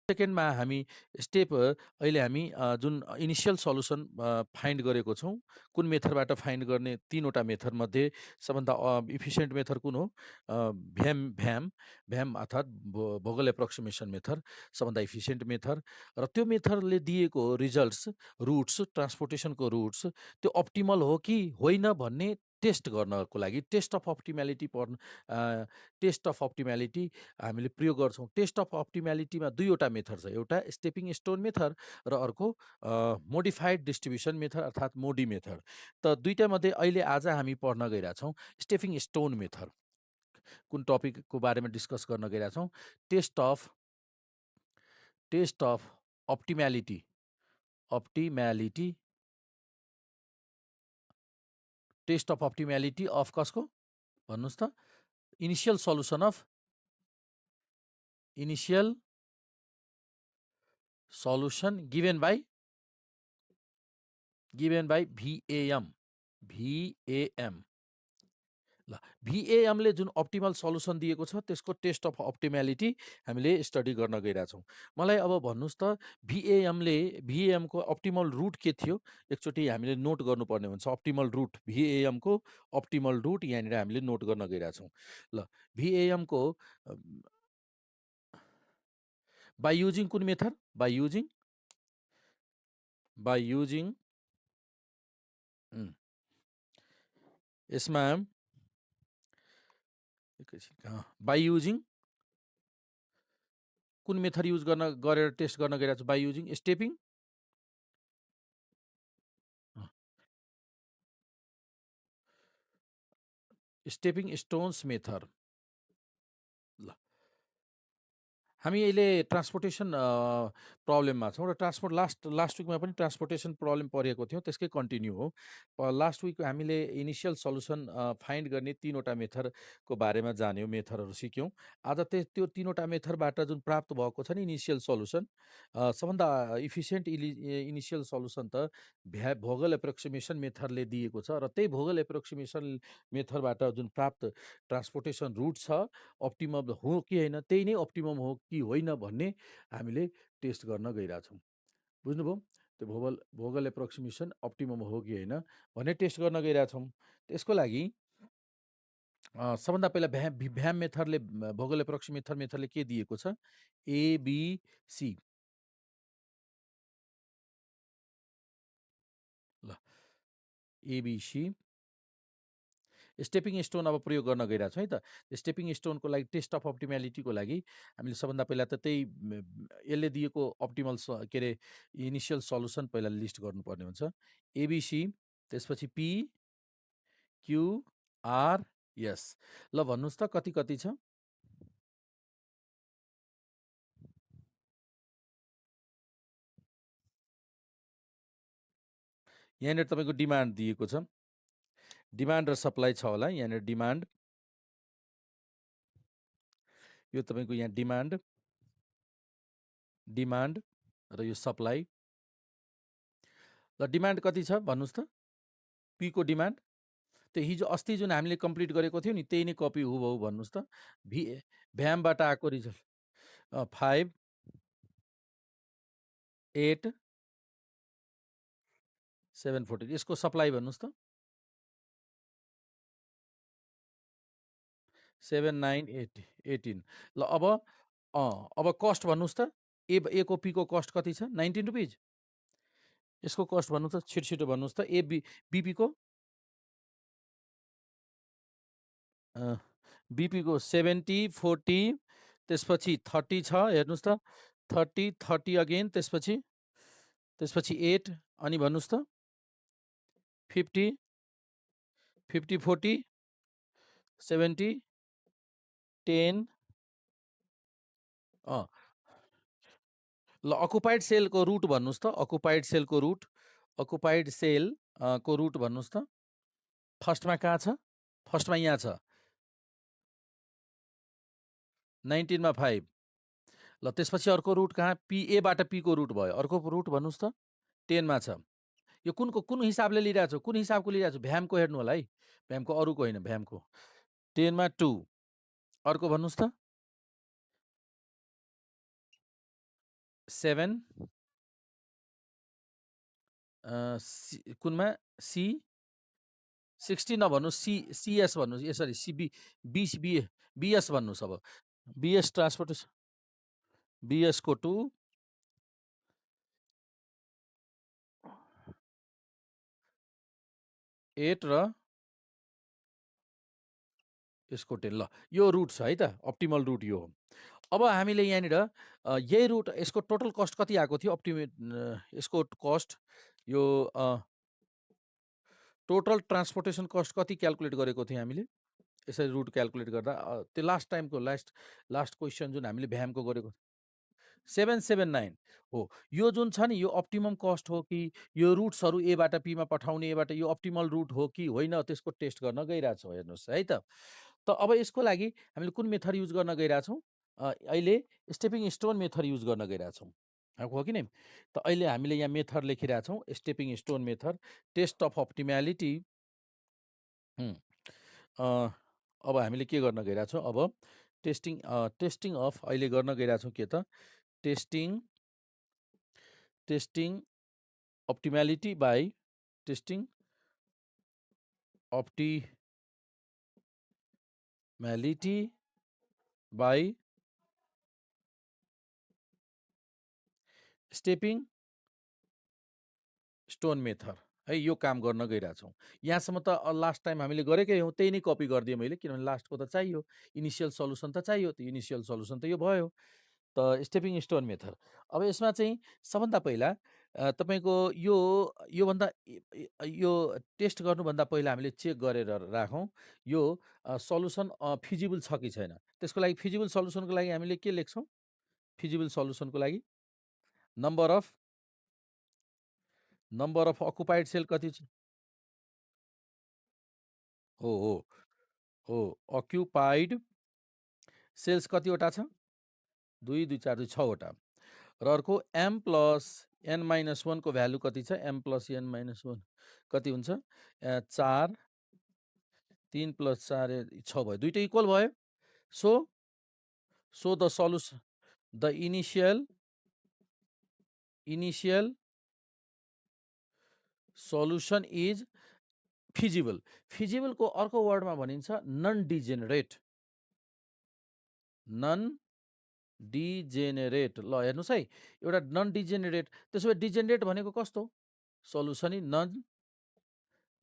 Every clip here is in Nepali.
सेकेन्डमा हामी स्टेप अहिले हामी जुन इनिसियल सल्युसन फाइन्ड गरेको छौँ, कुन मेथडबाट फाइन्ड गर्ने 3 वटा मेथडमध्ये सबभन्दा इफिसियन्ट मेथड कुन हो? भ्याम अर्थात् भोगल एप्रोक्सिमेसन मेथड सबभन्दा इफिसियन्ट मेथड र त्यो मेथडले दिएको रिजल्ट्स, रुट्स, ट्रान्सपोर्टेसनको रुट्स त्यो अप्टिमल हो कि होइन भन्ने टेस्ट गर्नको लागि टेस्ट अफ अप्टिम्यालिटी हामीले प्रयोग गर्छौँ। टेस्ट अफ अप्टिम्यालिटीमा 2 वटा मेथड छ। एउटा स्टेपिङ स्टोन मेथड र अर्को मोडिफाइड डिस्ट्रिब्युसन मेथड अर्थात् मोडी मेथड। त 2टा मध्ये अहिले आज हामी पढ्न गइरहेछौँ स्टेपिङ स्टोन मेथड। कुन टपिकको बारेमा डिस्कस गर्न गइरहेछौँ? Test of optimality optimality test of optimality of कसको? भन्नुहोस् त? Initial solution given by VAM। ल VAM ले जुन अप्टिमल सल्युसन दिएको छ त्यसको टेस्ट अफ अप्टिम्यालिटी हामीले स्टडी गर्न गइरहेछौँ। मलाई अब भन्नुहोस् त VAM को अप्टिमल रुट के थियो? एकचोटि हामीले नोट गर्नुपर्ने हुन्छ। अप्टिमल रुट VAM को अप्टिमल रुट यहाँनिर हामीले नोट गर्न गइरहेछौँ। ल VAM को बाई युजिङ कुन मेथड? बाई युजिङ यसमा बाई युजिङ कुन मेथड युज गरेर टेस्ट गर्न गइरहेको छु? By using stepping stones method. ल हामी अहिले ट्रान्सपोर्टेसन प्रब्लममा छौँ र लास्ट विकमा पनि ट्रान्सपोर्टेसन प्रब्लम परेको थियौँ, त्यसकै कन्टिन्यू हो। लास्ट विक हामीले इनिसियल सल्युसन फाइन्ड गर्ने 3 वटा मेथडको बारेमा जान्यौँ, मेथडहरू सिक्यौँ। आज त्यो 3 वटा मेथडबाट जुन प्राप्त भएको छ नि इनिसियल सल्युसन, सबभन्दा इफिसियन्ट इनिसियल सल्युसन त भोगल एप्रोक्सिमेसन मेथडले दिएको छ र त्यही भोगल एप्रोक्सिमेसन मेथडबाट जुन प्राप्त ट्रान्सपोर्टेसन रुट छ अप्टिमम हो कि होइन, त्यही नै अप्टिमम हो कि होइन भन्ने हामीले टेस्ट गर्न गइरहेछौँ। बुझ्नुभयो? त्यो भोगल एप्रोक्सिमेसन अप्टिमम हो कि होइन भन्ने टेस्ट गर्न गइरहेछौँ। त्यसको लागि सबभन्दा पहिला भ्याम मेथडले भोगल एप्रोक्सिमेसन मेथडले के दिएको छ? ABC। ल ABC स्टेपिङ स्टोन अब प्रयोग गर्न गइरहेछौँ है त। स्टेपिङ स्टोनको लागि टेस्ट अफ अप्टिम्यालिटीको लागि हामीले सबभन्दा पहिला त त्यही यसले दिएको अप्टिमल के अरे इनिसियल सल्युसन पहिला लिस्ट गर्नुपर्ने हुन्छ। ABC, त्यसपछि PQRS। ल भन्नुहोस् त कति कति छ? यहाँनिर तपाईँको डिमान्ड दिएको छ। डिमान्ड र सप्लाई छ होला। यहाँनिर डिमान्ड, यो तपाईँको यहाँ डिमान्ड र यो सप्लाई। ल डिमान्ड कति छ भन्नुहोस् त? P को डिमान्ड त्यो हिजो अस्ति जुन हामीले कम्प्लिट गरेको थियौँ नि त्यही नै कपी हुबहु भन्नुहोस् त। भ्यामबाट आएको रिजल्ट 5, 8, 714। यसको सप्लाई भन्नुहोस् त? 7, 9, 18। ल अब कस्ट भन्नुहोस् त? ए को P को कस्ट कति छ? 19 रुपिज। यसको कस्ट भन्नुहोस् त? छिटो भन्नुहोस् त? BP को BP को 70, 40, त्यसपछि 30 छ। हेर्नुहोस् त? 30 अगेन, त्यसपछि 8 अनि भन्नुहोस् त? 50, 40, 70, 10। ल अकुपाइड सेलको रुट भन्नुहोस् त? अकुपाइड सेलको रुट भन्नुहोस् त? फर्स्टमा कहाँ छ? फर्स्टमा यहाँ छ 19 मा 5। ल त्यसपछि अर्को रुट कहाँ? एबाट P को रुट भयो। अर्को रुट भन्नुहोस् त? 10 मा छ। यो कुन हिसाबले लिइरहेको छु? कुन हिसाबको लिइरहेको छु? भ्यामको हेर्नु होला है। भ्यामको अरूको होइन, भ्यामको। 10 मा 2। अर्को भन्नुहोस् त? 7 कुनमा सी 60 नभन्नु सीएस भन्नुहोस् सरी बीएस भन्नुहोस् अब बीएस ट्रान्सपोर्टेसन बीएसको 2 8 र यसको 10 ल यो रुट छ है त अप्टिमल रुट यो हो। अब हामीले यहाँनिर यही रुट यसको टोटल कस्ट कति आएको थियो यसको कस्ट यो टोटल ट्रान्सपोर्टेसन कस्ट कति क्याल्कुलेट गरेको थियो हामीले यसरी रुट क्याल्कुलेट गर्दा त्यो लास्ट टाइमको लास्ट क्वेसन जुन हामीले भ्यामको गरेको 779 हो। यो जुन छ नि यो अप्टिमम कस्ट हो कि यो रुट्सहरू एबाट पीमा पठाउने एबाट यो अप्टिमल रुट हो कि होइन त्यसको टेस्ट गर्न गइरहेछौँ हेर्नुहोस् है त। अब यसको लागि हामीले कुन मेथड युज गर्न गइरहेछौँ अहिले स्टेपिङ स्टोन मेथड युज गर्न गइरहेछौँ हो कि नै। त अहिले हामीले यहाँ मेथड लेखिरहेछौँ stepping stone method test of optimality. अब हामीले के गर्न गइरहेछौँ अब टेस्टिङ अफ अहिले गर्न गइरहेछौँ के त testing optimality by testing optimality by stepping stone method है यो काम गर्न गइरहेछौँ। यहाँसम्म त लास्ट टाइम हामीले गरेकै हौँ त्यही नै कपी गरिदिएँ मैले किनभने लास्टको त चाहियो इनिसियल सल्युसन त चाहियो त्यो इनिसियल सल्युसन त यो भयो त स्टेपिङ स्टोन मेथड। अब यसमा चाहिँ सबभन्दा पहिला तपाईँको योभन्दा यो टेस्ट गर्नुभन्दा पहिला हामीले चेक गरेर राखौँ यो सल्युसन फिजिबल छ कि छैन। त्यसको लागि फिजिबल सल्युसनको लागि हामीले के लेख्छौँ फिजिबल सल्युसनको लागि नम्बर अफ अकुपाइड सेल कति छ हो अक्युपाइड सेल्स कतिवटा छ 2 2 4 2 6वटा र अर्को m प्लस n माइनस 1 को भ्यालु कति छ m प्लस n माइनस 1 कति हुन्छ 4 3 प्लस 4 6 भयो दुईटै इक्वल भयो। So the solution the initial solution is feasible को अर्को वर्डमा भनिन्छ नन डिजेनेरेट ल हेर्नुहोस् है एउटा नन डिजेनेरेट त्यसो भए डिजेनेरेट भनेको कस्तो सल्युसन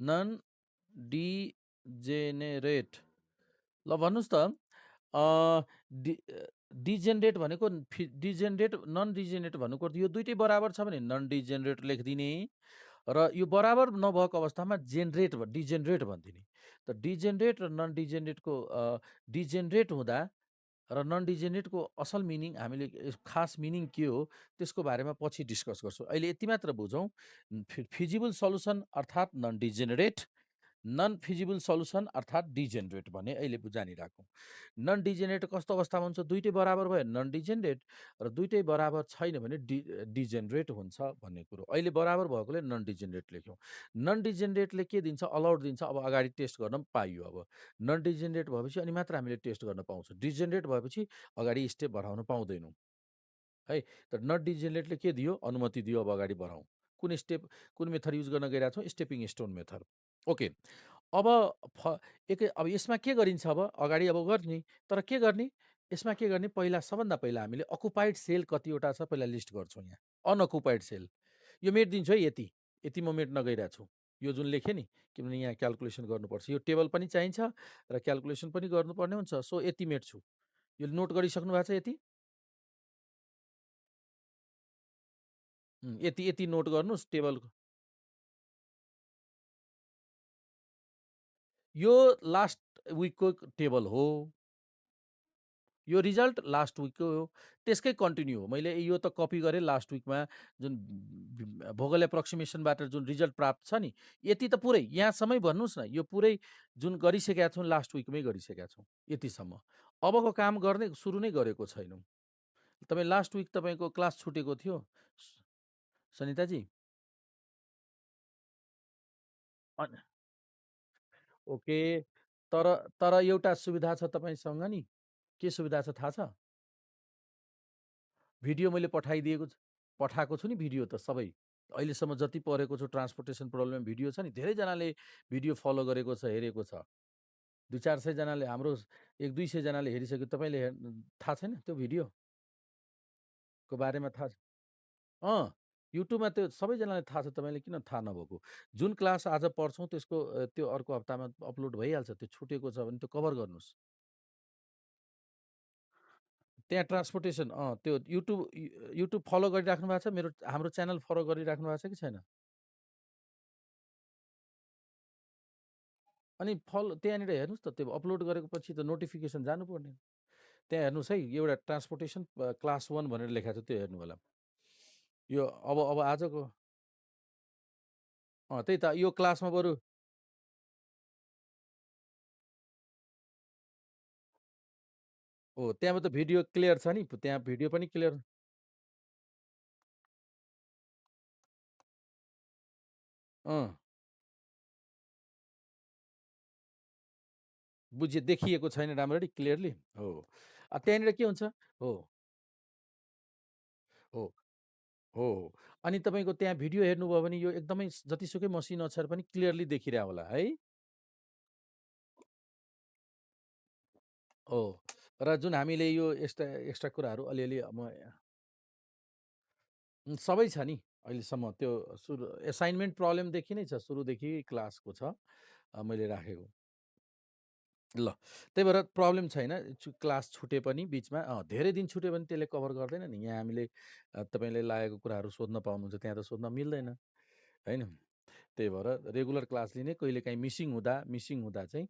नन डिजेनेरेट ल भन्नुहोस् त डिजेनेरेट भनेको नन डिजेनेरेट भनेको यो दुइटै बराबर छ भने नन डिजेनेरेट लेखिदिने र यो बराबर नभएको अवस्थामा डिजेनेरेट भनिदिने। त डिजेनेरेट र नन डिजेनेरेटको डिजेनेरेट हुँदा र नन डिजेनेरेटको असल मिनिङ हामीले खास मिनिङ के हो त्यसको बारेमा पछि डिस्कस गर्छौँ। अहिले यति मात्र बुझौँ फिजिबल सल्युसन अर्थात् नन डिजेनेरेट नन फिजिबल सल्युसन अर्थात् डिजेनेरेट भने अहिले जानिराखौँ। नन डिजेनेरेट कस्तो अवस्थामा हुन्छ दुइटै बराबर भयो नन डिजेनेरेट र दुइटै बराबर छैन भने डिजेनेरेट हुन्छ भन्ने कुरो। अहिले बराबर भएकोले नन डिजेनेरेट लेख्यौँ। नन डिजेनेरेटले के दिन्छ अलाउड दिन्छ अब अगाडि टेस्ट गर्न पाइयो। अब नन डिजेनेरेट भएपछि अनि मात्र हामीले टेस्ट गर्न पाउँछौँ डिजेनेरेट भएपछि अगाडि स्टेप बढाउन पाउँदैनौँ है। त नन डिजेनेरेटले के दियो अनुमति दियो अब अगाडि बढाउँ कुन मेथड युज गर्न गइरहेको छौँ स्टेपिङ स्टोन मेथड। ओके अब अब यसमा के गरिन्छ अब अगाडि अब गर्ने तर के गर्ने यसमा के गर्ने पहिला सबभन्दा पहिला हामीले अकुपाइड सेल कतिवटा छ पहिला लिस्ट गर्छौँ। यहाँ अनअकुपाइड सेल यो मेटिदिन्छु है यति म मेट्न गइरहेको छु यो जुन लेखेँ नि किनभने यहाँ क्याल्कुलेसन गर्नुपर्छ यो टेबल पनि चाहिन्छ र क्याल्कुलेसन पनि गर्नुपर्ने हुन्छ। सो यति मेट्छु यो नोट गरिसक्नु भएको छ यति नोट गर्नुहोस् टेबलको यो लास्ट विकको टेबल हो यो रिजल्ट लास्ट विकको हो त्यसकै कन्टिन्यू हो। मैले यो त कपी गरेँ लास्ट विकमा जुन भोगल एप्रोक्सिमेसनबाट जुन रिजल्ट प्राप्त छ नि यति त पुरै यहाँसम्मै भन्नुहोस् न यो पुरै जुन गरिसकेका छौँ लास्ट विकमै गरिसकेका छौँ यतिसम्म। अबको काम गर्ने सुरु नै गरेको छैनौँ। तपाईँ लास्ट विक तपाईँको क्लास छुटेको थियो सनिताजी ओके तर एउटा सुविधा छ तपाईँसँग नि के सुविधा छ थाहा छ भिडियो मैले पठाएको छु नि भिडियो त सबै। अहिलेसम्म जति पढेको छु ट्रान्सपोर्टेसन प्रब्लम भिडियो छ नि, धेरैजनाले भिडियो फलो गरेको छ, हेरेको छ। 200-400 जनाले हाम्रो 100-200 जनाले हेरिसक्यो। तपाईँले थाहा छैन त्यो भिडियोको बारेमा थाहा छ? अँ, युट्युबमा त्यो सबैजनालाई थाहा छ, तपाईँले किन थाहा नभएको? जुन क्लास आज पढ्छौँ त्यसको त्यो अर्को हप्तामा अपलोड भइहाल्छ। त्यो छुटेको छ भने त्यो कभर गर्नुहोस्। त्यहाँ ट्रान्सपोर्टेसन त्यो युट्युब फलो गरिराख्नु भएको छ? हाम्रो च्यानल फलो गरिराख्नु भएको छ कि छैन? अनि त्यहाँनिर हेर्नुहोस् त, त्यो अपलोड गरेको पछि त नोटिफिकेसन जानुपर्ने। त्यहाँ हेर्नुहोस् है, एउटा ट्रान्सपोर्टेसन क्लास 1 भनेर लेखाएको छ, त्यो हेर्नु होला। यो अब आजको त्यही त, यो क्लासमा बरु त्यहाँमा त भिडियो क्लियर छ नि, त्यहाँ भिडियो पनि क्लियर। अँ, देखिएको छैन राम्ररी क्लियरली। हो। त्यहाँनिर के हुन्छ? हो, हो, हो, हो। अनि तपाईँको त्यहाँ भिडियो हेर्नुभयो भने यो एकदमै जतिसुकै मसिनो अक्षर पनि क्लियरली देखिरह्यो होला है? हो। र जुन हामीले यो एक्स्ट्रा एक्स्ट्रा कुराहरू अलिअलि सबै छ नि अहिलेसम्म। त्यो एसाइनमेन्ट प्रब्लमदेखि नै छ, सुरुदेखि क्लासको छ मैले राखेको। ल, त्यही भएर प्रब्लम छैन। क्लास छुटे पनि बिचमा धेरै दिन छुट्यो भने त्यसले कभर गर्दैन नि। यहाँ हामीले तपाईँले लागेको कुराहरू सोध्न पाउनुहुन्छ, त्यहाँ त सोध्न मिल्दैन, होइन? त्यही भएर रेगुलर क्लास लिने, कहिलेकाहीँ मिसिङ हुँदा चाहिँ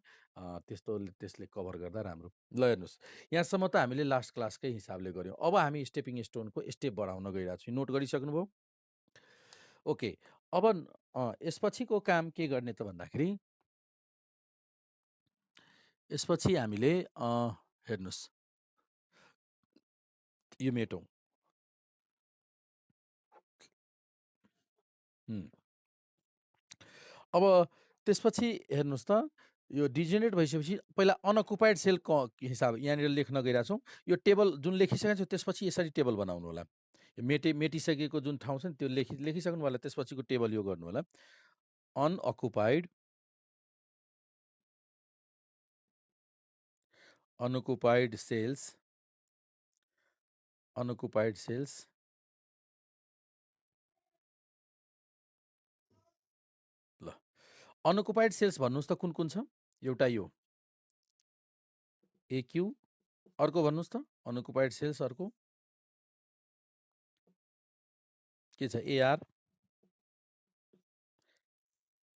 त्यसले कभर गर्दा राम्रो। ल हेर्नुहोस्, यहाँसम्म त हामीले लास्ट क्लासकै हिसाबले गऱ्यौँ। अब हामी स्टेपिङ स्टोनको स्टेप बढाउन गइरहेको छौँ। नोट गरिसक्नुभयो? ओके। अब यसपछिको काम के गर्ने त भन्दाखेरि, यसपछि हामीले हेर्नुहोस्, यो मेटौँ। अब त्यसपछि हेर्नुहोस् त, यो डिजेनेरेट भइसकेपछि पहिला अनअकुपाइड सेल हिसाब यहाँनिर लेख्न गइरहेको छौँ। यो टेबल जुन लेखिसकेको छ त्यसपछि यसरी टेबल बनाउनु होला। मेटिसकेको जुन ठाउँ छ नि त्यो लेखिसक्नु होला, त्यसपछिको टेबल यो गर्नु होला। अनअकुपाइड सेल्स ल, अनअकुपाइड सेल्स भन्नुहोस् त कुन कुन छ? एउटा यो AQ, अर्को भन्नुहोस् त अनअकुपाइड सेल्स, अर्को के छ? AR।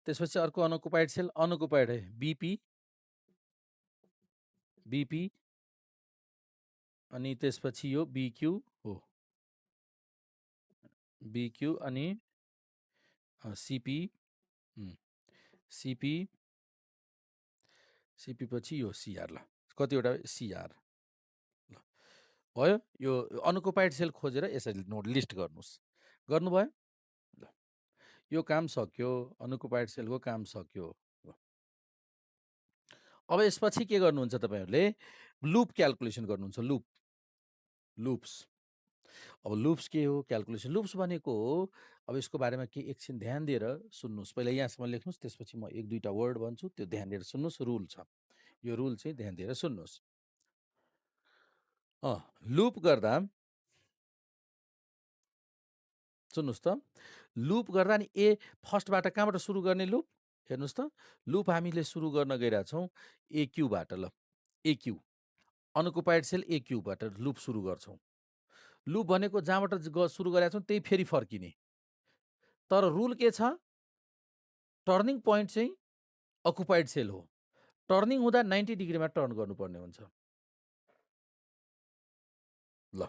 त्यसपछि अर्को अनअकुपाइड सेल, अनअकुपाइड है, BP, अनि त्यसपछि यो BQ हो, BQ अनि CP, CP पछि यो CR। ल, कतिवटा? CR। ल, भयो। यो अनअकुपाइड सेल खोजेर यसरी लिस्ट गर्नुहोस्। गर्नुभयो? ल, यो काम सक्यो, अनअकुपाइड सेलको काम सक्यो। अब यसपछि के गर्नुहुन्छ तपाईँहरूले? लुप क्याल्कुलेसन गर्नुहुन्छ। लुप्स। अब लुप्स के हो? क्याल्कुलेसन लुप्स भनेको हो, अब यसको बारेमा के एकछिन ध्यान दिएर सुन्नुहोस्। पहिला यहाँसम्म लेख्नुहोस्, त्यसपछि म 1-2टा वर्ड भन्छु, त्यो ध्यान दिएर सुन्नुहोस्। रुल छ, यो रुल चाहिँ ध्यान दिएर सुन्नुहोस्। लुप गर्दा सुन्नुहोस् त, लुप गर्दा नि फर्स्टबाट कहाँबाट सुरु गर्ने लुप? हेर्नुहोस् त, लुप हामीले सुरु गर्न गइरहेछौँ AQबाट। ल, AQ अनअकुपाइड सेल AQबाट लुप सुरु गर्छौँ। लुप भनेको जहाँबाट सुरु गरेका छौँ त्यही फेरि फर्किने। तर रुल के छ? टर्निङ पोइन्ट चाहिँ अकुपाइड सेल हो। टर्निङ हुँदा 90 डिग्रीमा टर्न गर्नुपर्ने हुन्छ। ल,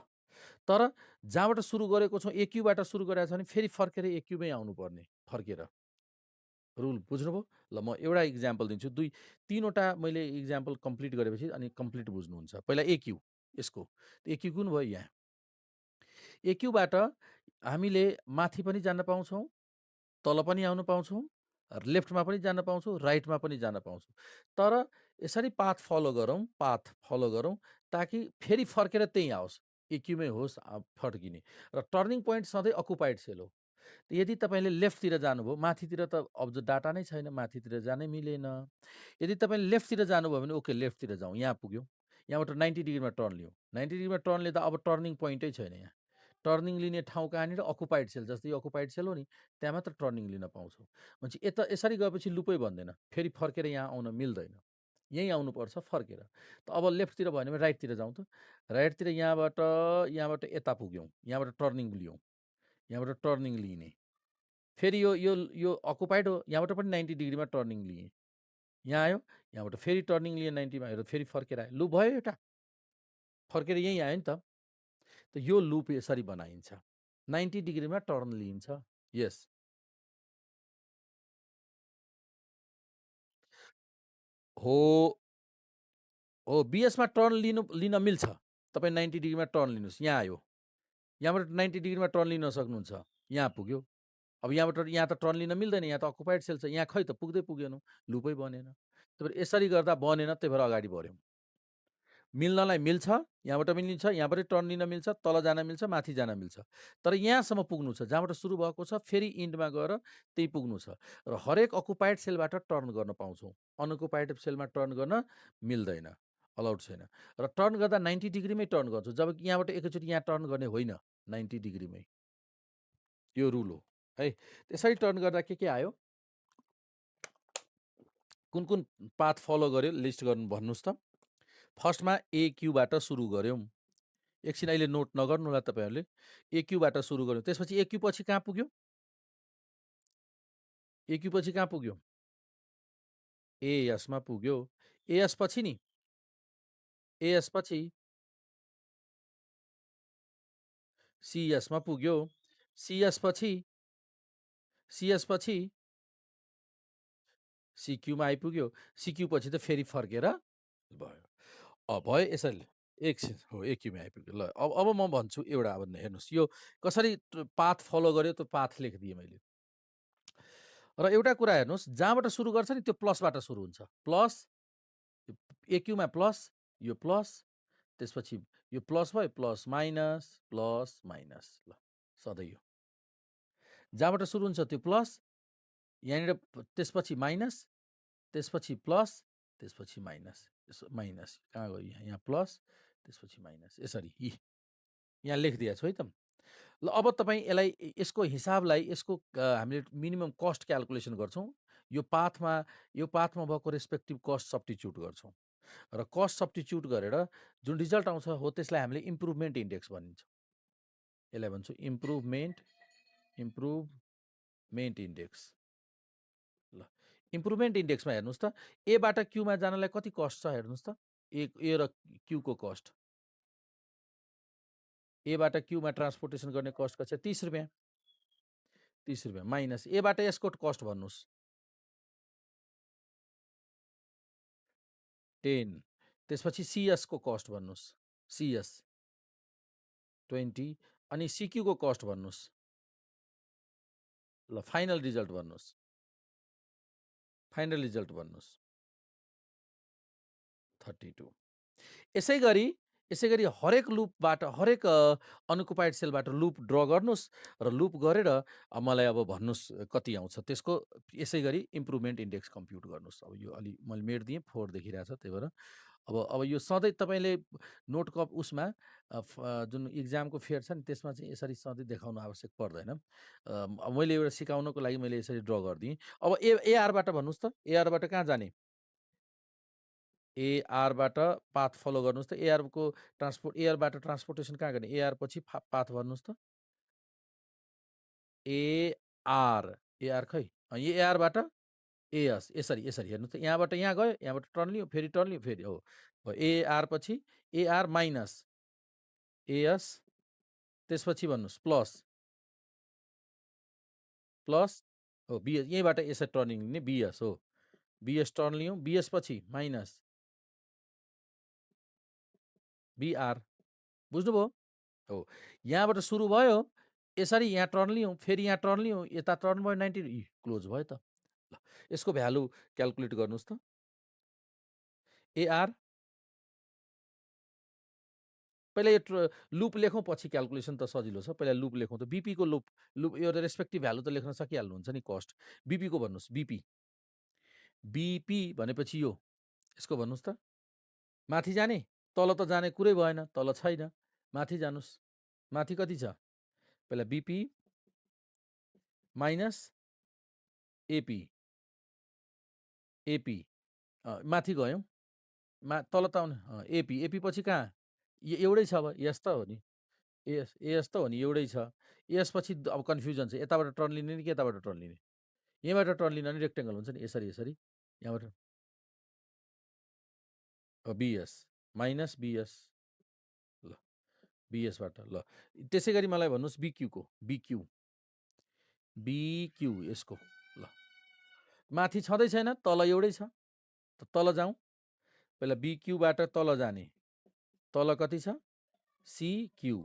तर जहाँबाट सुरु गरेको छौँ AQबाट सुरु गरेको छ भने फेरि फर्केर AQमै आउनुपर्ने, फर्केर। रुल बुझ्नुभयो? ल, म एउटा इक्जाम्पल दिन्छु। 3वटा मैले इक्जाम्पल कम्प्लिट गरेपछि अनि कम्प्लिट बुझ्नुहुन्छ। पहिला AQ, यसको AQ कुन भयो? यहाँ AQबाट हामीले माथि पनि जान पाउँछौँ, तल पनि आउन पाउँछौँ, लेफ्टमा पनि जान पाउँछौँ, राइटमा पनि जान पाउँछौँ। तर यसरी पाथ फलो गरौँ ताकि फेरि फर्केर त्यहीँ आओस्। एक्युमै होस् फर्किने र टर्निङ पोइन्ट सधैँ अकुपाइड सेल हो। यदि तपाईँले लेफ्टतिर जानुभयो, माथितिर त अब डाटा नै छैन, माथितिर जानै मिलेन। यदि तपाईँले लेफ्टतिर जानुभयो भने ओके लेफ्टतिर जाउँ, यहाँ पुग्यौँ। यहाँबाट 90 डिग्रीमा टर्न लियौँ। 90 डिग्रीमा टर्न लिँदा अब टर्निङ पोइन्टै छैन यहाँ। टर्निङ लिने ठाउँ कहाँनिर? अकुपाइड सेल, जस्तै यो अकुपाइड सेल हो नि, त्यहाँ मात्र टर्निङ लिन पाउँछौँ। भनेपछि यता यसरी गएपछि लुपै बन्दैन। फेरि फर्केर यहाँ आउन मिल्दैन। यहीँ आउनुपर्छ फर्केर। त अब लेफ्टतिर भयो भने राइटतिर जाउँ त। राइटतिर यहाँबाट यता पुग्यौँ। यहाँबाट टर्निङ लियौँ। यहाँबाट टर्निङ लिने। फेरि यो अकुपाइड हो, यहाँबाट पनि 90 डिग्रीमा टर्निङ लिएँ। यहाँ आयो, यहाँबाट फेरि टर्निङ लिएँ 90 मा, हेर फेरि फर्केर आयो। लुप भयो एउटा। फर्केर यहीँ आयो नि त। त यो लुप यसरी बनाइन्छ। 90 डिग्रीमा टर्न लिइन्छ। यस। हो, हो, बीएसमा टर्न लिन मिल्छ। तपाईँ 90 डिग्रीमा टर्न लिनुहोस्, यहाँ आयो। यहाँबाट 90 डिग्रीमा टर्न लिन सक्नुहुन्छ। यहाँ पुग्यो। अब यहाँबाट यहाँ त टर्न लिन मिल्दैन, यहाँ त अकुपाइड सेल छ। यहाँ खै त पुग्दै पुगेनौँ, लुपै बनेन। त्यही भएर यसरी गर्दा बनेन, त्यही भएर अगाडि बढ्यौँ। मिल्नलाई मिल्छ, यहाँबाट पनि मिल्छ, यहाँबाट टर्न लिन मिल्छ, तल जान मिल्छ, माथि जान मिल्छ। तर यहाँसम्म पुग्नु छ, जहाँबाट सुरु भएको छ, फेरि इन्डमा गएर त्यही पुग्नु छ। र हरेक अकुपाइड सेलबाट टर्न गर्न पाउँछौँ। अनअकुपाइड सेलमा टर्न गर्न मिल्दैन, अलाउड छैन। र टर्न गर्दा 90 डिग्रीमै टर्न गर्छु, जबकि यहाँबाट एकैचोटि यहाँ टर्न गर्ने होइन, 90 डिग्रीमै। यो रुल हो है। त्यसरी टर्न गर्दा के आयो? कुन कुन पाथ फलो गर्यो लिस्ट गर्नु भन्नुहोस् त। फर्स्टमा एक्यूबाट सुरु गऱ्यौँ। एकछिन अहिले नोट नगर्नु होला तपाईँहरूले। एक्यूबाट सुरु गऱ्यौँ, त्यसपछि एक्यू पछि कहाँ पुग्यो? एक्यू पछि कहाँ पुग्यो? एएसमा पुग्यो। एएस पछि नि? एएस पछि सिएसमा पुग्यो। सिएस पछि सिएस पछि सिक्यूमा आइपुग्यो। सिक्यू पछि त फेरि फर्केर भयो। भयो यसरी। एकछिन, हो एक्यूमा आइपुग्यो। ल अब म भन्छु एउटा। अब हेर्नुहोस् यो कसरी पाथ फलो गर्यो, त्यो पाथ लेखिदिएँ मैले। र एउटा कुरा हेर्नुहोस्, जहाँबाट सुरु गर्छ नि त्यो प्लसबाट सुरु हुन्छ। प्लस, एक्यूमा प्लस, यो प्लस, त्यसपछि यो प्लस भयो, प्लस माइनस, प्लस माइनस। ल सधैँ यो जहाँबाट सुरु हुन्छ त्यो प्लस, यहाँनिर त्यसपछि माइनस, त्यसपछि प्लस, त्यसपछि माइनस। माइनस कहाँ गयो? यहाँ प्लस, त्यसपछि माइनस। यसरी यहाँ लेखिदिएको छु है त। ल अब तपाईँ यसको हिसाबलाई यसको हामीले मिनिमम कस्ट क्याल्कुलेसन गर्छौँ। यो पाथमा भएको रेस्पेक्टिभ कस्ट सब्स्टिच्युट गर्छौँ। र कस्ट सब्स्टिच्युट गरेर जुन रिजल्ट आउँछ हो त्यसलाई हामीले इम्प्रुभमेन्ट इन्डेक्स भनिन्छ। यसलाई भन्छु इम्प्रुभमेन्ट इन्डेक्स। ल इम्प्रुभमेन्ट इन्डेक्समा हेर्नुहोस् त, एबाट क्यूमा जानलाई कति कस्ट छ हेर्नुहोस् त। ए र क्यूको कस्ट। एबाट क्यूमा ट्रान्सपोर्टेसन गर्ने कस्ट कति छ? 30 रुपियाँ। 30 रुपियाँ माइनस एबाट यसको कस्ट भन्नुहोस्। 10। त्यसपछि सिएसको कस्ट भन्नुहोस्। सिएस 20। अनि सिक्यूको कस्ट भन्नुहोस्। ल फाइनल रिजल्ट भन्नुहोस्। फाइनल रिजल्ट भन्नुहोस् 32। यसै गरी हरेक लुपबाट, हरेक अनअकुपाइड सेलबाट लुप ड्र गर्नुहोस् र लुप गरेर मलाई अब भन्नुहोस् कति आउँछ। त्यसको यसै गरी इम्प्रुभमेन्ट इन्डेक्स कम्प्युट गर्नुहोस्। अब यो अलि मैले मेट दिएँ, 4 देखिरहेछ, त्यही भएर अब यो सधैँ तपाईँले नोट कप उसमा जुन इक्जामको फेयर छ नि त्यसमा चाहिँ यसरी सधैँ देखाउनु आवश्यक पर्दैन। मैले एउटा सिकाउनको लागि मैले यसरी ड्र गरिदिएँ। अब एआरबाट भन्नुहोस् त, एआरबाट कहाँ जाने? एआरबाट पाथ फलो गर्नुहोस् त। एआरबाट ट्रान्सपोर्टेसन कहाँ गर्ने? एआर पछि पाथ भन्नुहोस् त। एआर खै? एआरबाट एएस, यसरी हेर्नुहोस् त। यहाँबाट यहाँ गयो, यहाँबाट टर्न लियो, फेरि टर्न लियो, फेरि हो एआर पछि एआर माइनस एएस, त्यसपछि भन्नुहोस् प्लस हो बिएस। यहीँबाट यसरी टर्निङ लिने बिएस हो। बिएस टर्न लियौँ, बिएस पछि माइनस बिआर। बुझ्नुभयो? हो, यहाँबाट सुरु भयो, यसरी यहाँ टर्न लियौँ, फेरि यहाँ टर्न लियौँ, यता टर्न भयो 90, क्लोज भयो त। ल यसको भ्यालु क्याल्कुलेट गर्नुहोस् त। एआर पहिला यो लुप लेखौँ, पछि क्याल्कुलेसन त सजिलो छ। पहिला लुप लेखौँ त बीपीको लुप यो रेस्पेक्टिभ भ्यालु त लेख्न सकिहाल्नुहुन्छ नि कस्ट। बीपीको भन्नुहोस्, बीपी भनेपछि यो यसको भन्नुहोस् त। माथि जाने, तल त जाने कुरै भएन, तल छैन। माथि जानुहोस्, माथि कति छ? पहिला बीपी माइनस एपी, एपी माथि गयौँ, तल त आउने एपी पछि कहाँ? एउटै छ अब, यस त हो नि, एस त हो नि, एउटै छ। यसपछि अब कन्फ्युजन छ, यताबाट टर्न लिने कि यताबाट टर्न लिने? यहीँबाट टर्न लिन नि रेक्टेङ्गल हुन्छ नि, यसरी यहाँबाट बिएस माइनस बिएस, ल बिएसबाट, ल त्यसै गरी मलाई भन्नुहोस् बिक्यूको, बिक्यू यसको, ल माथि छँदै छैन, तल एउटै छ, त तल जाउँ। पहिला बिक्यूबाट तल जाने, तल कति छ? सिक्यू,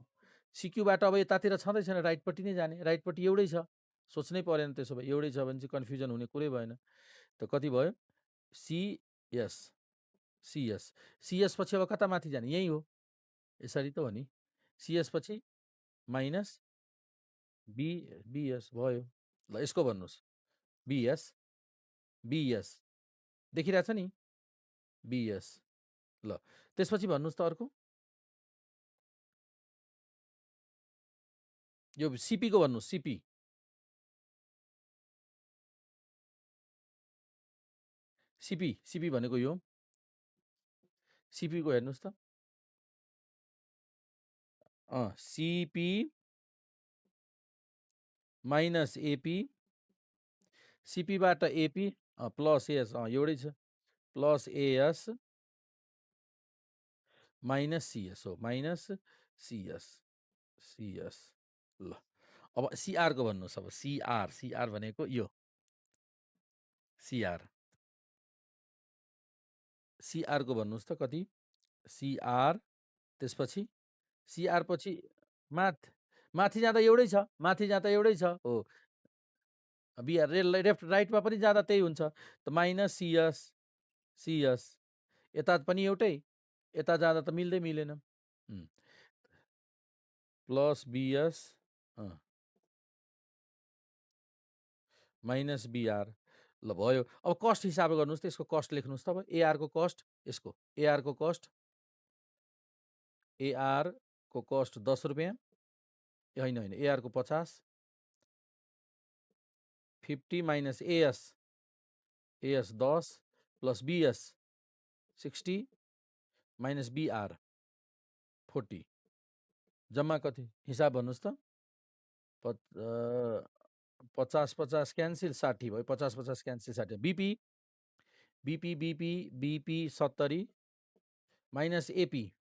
सिक्यूबाट अब यतातिर छँदै छैन, राइटपट्टि नै जाने, राइटपट्टि एउटै छ, सोच्नै परेन। त्यसो भए एउटै छ भने चाहिँ कन्फ्युजन हुने कुरै भएन। त कति भयो? सिएस, सिएस पछि अब कता माथि जाने? यही हो, यसरी त हो नि। सिएस पछि माइनस बिएस भयो। ल यसको भन्नुहोस्, बिएस देखिरहेछ नि, बिएस। ल त्यसपछि भन्नुहोस् त अर्को, यो सिपीको भन्नुहोस्, सिपी भनेको यो, सिपीको हेर्नुहोस् त, सिपी माइनस एपी, सिपीबाट एपी प्लस एस, एउटै छ, प्लस एएस माइनस सिएस हो, माइनस सिएस। ल अब सिआरको भन्नुहोस्, अब सिआर भनेको यो, सिआरको भन्नुहोस् त कति? सिआर, त्यसपछि सिआर पछि माथि जाँदा एउटै छ, माथि जाँदा एउटै छ हो, बिआर लेफ्ट राइटमा पनि जाँदा त्यही हुन्छ, त माइनस सिएस, यता पनि एउटै, यता जाँदा त मिलेन। प्लस बिएस माइनस बिआर, ल भयो। अब कस्ट हिसाब गर्नुहोस् त, यसको कस्ट लेख्नुहोस् त। अब एआरको कस्ट, यसको एआरको कस्ट, एआरको कस्ट 10 रुपियाँ, होइन एआरको 50, 50 minus AS 10 plus BS 60 minus BR 40, जम्मा कति? हिसाब भन्नुहोस् त। 50 क्यान्सिल, 60 भयो, 50 cancel 60। BP 70 minus AP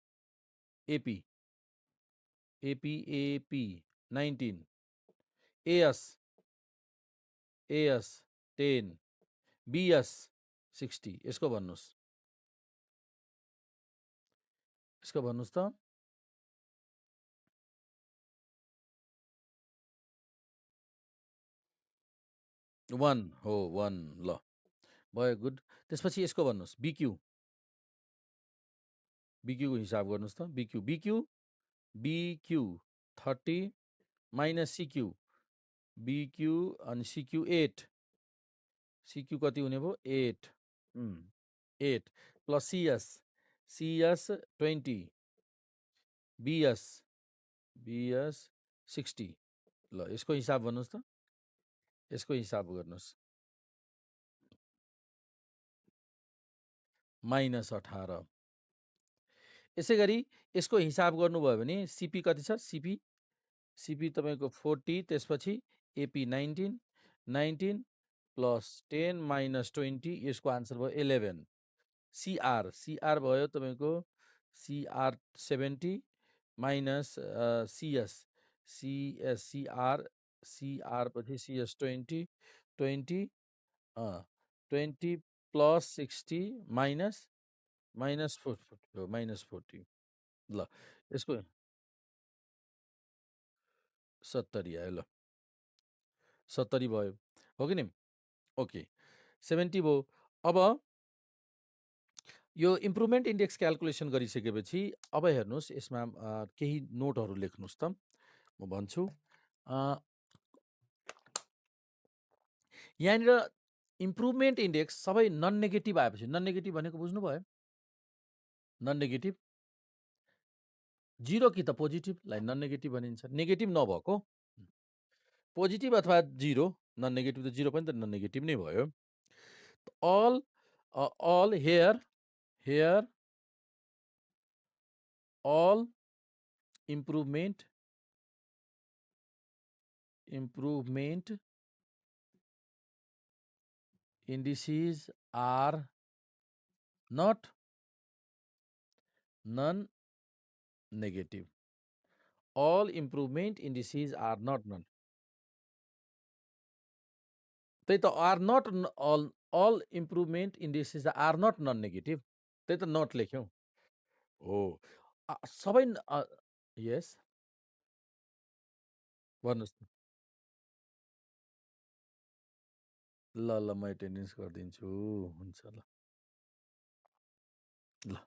19, AS 10, BS 60, यसको भन्नुहोस् त। 1 हो, 1, ल भयो, गुड। त्यसपछि यसको भन्नुहोस् बिक्यूको हिसाब गर्नुहोस् त। बिक्यू 30 माइनस सिक्यू, बिक्यू अनि सिक्यू 8, सिक्यू कति हुने भयो? 8 प्लस सिएस 20, बिएस 60, ल यसको हिसाब भन्नुहोस् त, यसको हिसाब गर्नुहोस्। माइनस 18, यसै गरी यसको हिसाब गर्नुभयो भने सिपी कति छ? सिपी तपाईँको 40, त्यसपछि एपी 19 प्लस 10 माइनस 20, यसको आन्सर भयो 11। सिआर भयो तपाईँको सिआर 70 माइनस सिएस सिआर पछि सिएस 20 प्लस 60 माइनस 40, ल यसको 70 आयो, ल 70 भयो, हो कि नि? ओके, 70 भयो। अब यो इम्प्रुभमेन्ट इन्डेक्स क्याल्कुलेसन गरिसकेपछि अब हेर्नुहोस् यसमा केही नोटहरू लेख्नुहोस् त, म भन्छु। यहाँनिर इम्प्रुभमेन्ट इन्डेक्स सबै नन नेगेटिभ आएपछि, नन नेगेटिभ भनेको बुझ्नुभयो? नन नेगेटिभ 0 कि त पोजिटिभलाई नन नेगेटिभ भनिन्छ, नेगेटिभ नभएको पोजिटिभ अथवा 0, नन नेगेटिभ त 0 पनि त नन नेगेटिभ नै भयो। all here all improvement indices are not non negative. All improvement indices are not non. त्यही त are not all improvement indices are not non negative. त्यही त नट लेख्यौँ हो। सबै यस भन्नुहोस् न। ल ल म एटेन्डेन्स गरिदिन्छु, हुन्छ ल ल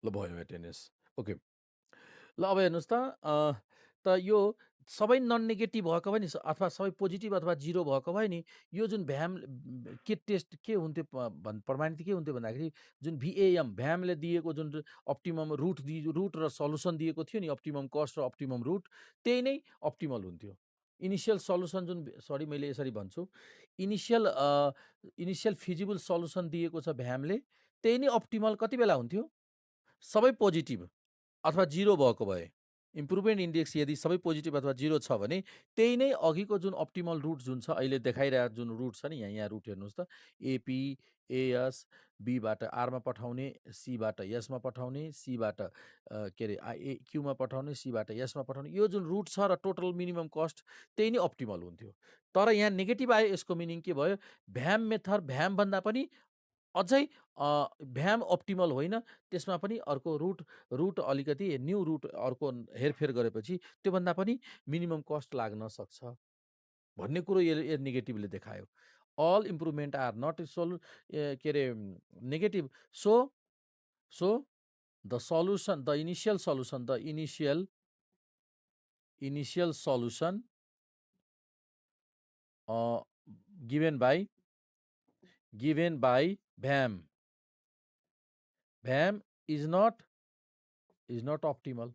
ल भयो एटेन्डेन्स, ओके। ल अब हेर्नुहोस् त यो सबै नन नेगेटिभ भएको भयो नि, अथवा सबै पोजिटिभ अथवा 0 भएको भयो नि, यो जुन भ्याम के टेस्ट के हुन्थ्यो प्रमाणित के हुन्थ्यो भन्दाखेरि जुन भ्याम भ्यामले दिएको जुन अप्टिमम रुट र सल्युसन दिएको थियो नि, अप्टिमम कस्ट र अप्टिमम रुट, त्यही नै अप्टिमल हुन्थ्यो। इनिसियल सल्युसन जुन, सरी मैले यसरी भन्छु, इनिसियल फिजिबल सल्युसन दिएको छ भ्यामले, त्यही नै अप्टिमल कति बेला हुन्थ्यो? सबै पोजिटिभ अथवा 0 भएको भए। इम्प्रुभमेन्ट इन्डेक्स यदि सबै पोजिटिभ अथवा 0 छ भने त्यही नै अघिको जुन अप्टिमल रुट जुन छ, अहिले देखाइरहेको जुन रुट छ नि, यहाँ रुट हेर्नुहोस् त, एपी एएस, बीबाट आरमा पठाउने, सीबाट एसमा पठाउने, सीबाट के अरे क्यूमा पठाउने, सीबाट एसमा पठाउने, यो जुन रुट छ र टोटल मिनिमम कस्ट त्यही नै अप्टिमल हुन्थ्यो। तर यहाँ नेगेटिभ आयो, यसको मिनिङ के भयो? भ्याम मेथड भ्यामभन्दा पनि अझै भ्याम अप्टिमल होइन, त्यसमा पनि अर्को रुट अलिकति न्यू रुट अर्को हेरफेर गरेपछि त्योभन्दा पनि मिनिमम कस्ट लाग्न सक्छ भन्ने कुरो यो नेगेटिभले देखायो। अल इम्प्रुभमेन्ट आर नट के are negative, so the solution, the initial solution, initial solution given by VAM is not optimal.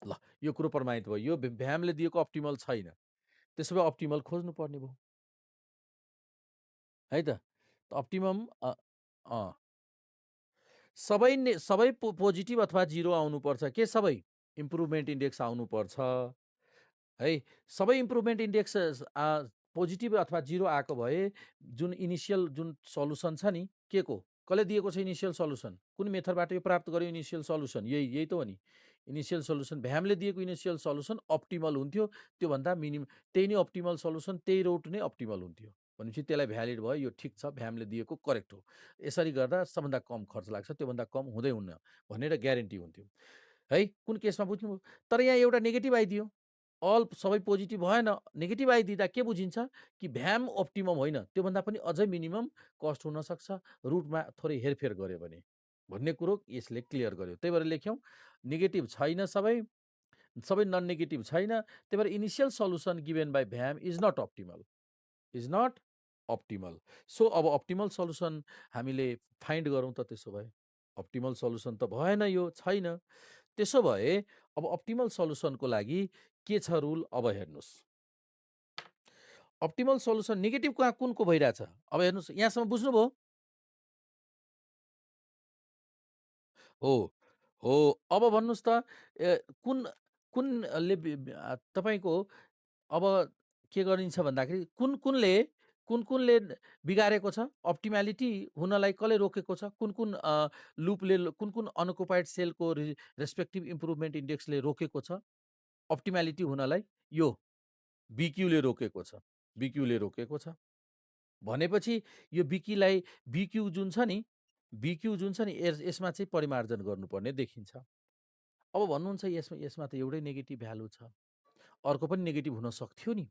ल यो कुरो प्रमाणित भयो, यो भ्यामले दिएको अप्टिमल छैन, त्यसो भए अप्टिमल खोज्नु पर्ने भयो है त। अप्टिमम सबै पोजिटिभ अथवा 0 आउनुपर्छ, के सबै इम्प्रुभमेन्ट इन्डेक्स आउनुपर्छ है। सबै इम्प्रुभमेन्ट इन्डेक्स पोजिटिभ अथवा 0 आएको भए जुन इनिसियल जुन सल्युसन छ नि, के को कसले दिएको छ इनिसियल सल्युसन, कुन मेथडबाट यो प्राप्त गर्यो इनिसियल सल्युसन, यही त हो नि। इनिसियल सल्युसन भ्यामले दिएको इनिसियल सल्युसन अप्टिमल हुन्थ्यो, त्योभन्दा त्यही नै अप्टिमल सल्युसन, त्यही रुट नै अप्टिमल हुन्थ्यो भनेपछि त्यसलाई भ्यालिड भयो, यो ठिक छ, भ्यामले दिएको करेक्ट हो, यसरी गर्दा सबभन्दा कम खर्च लाग्छ, त्योभन्दा कम हुँदै हुन्न भनेर ग्यारेन्टी हुन्थ्यो है। कुन केसमा बुझ्नुभयो? तर यहाँ एउटा नेगेटिभ आइदियो, अल सबै पोजिटिभ भएन, नेगेटिभ आइदिँदा के बुझिन्छ कि भ्याम अप्टिमम होइन, त्योभन्दा पनि अझै मिनिमम कस्ट हुनसक्छ रुटमा थोरै हेरफेर गर्यो भने भन्ने कुरो यसले क्लियर गर्यो। त्यही भएर लेख्यौँ नेगेटिभ छैन, सबै नन नेगेटिभ छैन, त्यही भएर initial solution given by VAM is not optimal. So अब अप्टिमल सल्युसन हामीले फाइन्ड गरौँ त। त्यसो भए अप्टिमल सल्युसन त भएन, यो छैन। त्यसो भए अब अप्टिमल सल्युसनको लागि के छ रुल? अब हेर्नुहोस्, अप्टिमल सल्युसन नेगेटिभ कहाँ कुनको भइरहेछ? अब हेर्नुहोस्, यहाँसम्म बुझ्नुभयो? हो अब भन्नुहोस् त, कुनले तपाईँको अब के गरिन्छ भन्दाखेरि कुनले बिगारेको छ? अप्टिमालिटी हुनलाई कसले रोकेको छ? कुन लुपले, कुन अनअकुपाइड सेलको रेस्पेक्टिभ इम्प्रुभमेन्ट इन्डेक्सले रोकेको छ अप्टिमालिटी हुनलाई? यो बिक्यूले रोकेको छ। भनेपछि यो बिक्यू जुन छ नि, यसमा चाहिँ परिमार्जन गर्नुपर्ने देखिन्छ। अब भन्नुहुन्छ यसमा त एउटै नेगेटिभ भ्यालु छ, अर्को पनि नेगेटिभ हुन सक्थ्यो नि,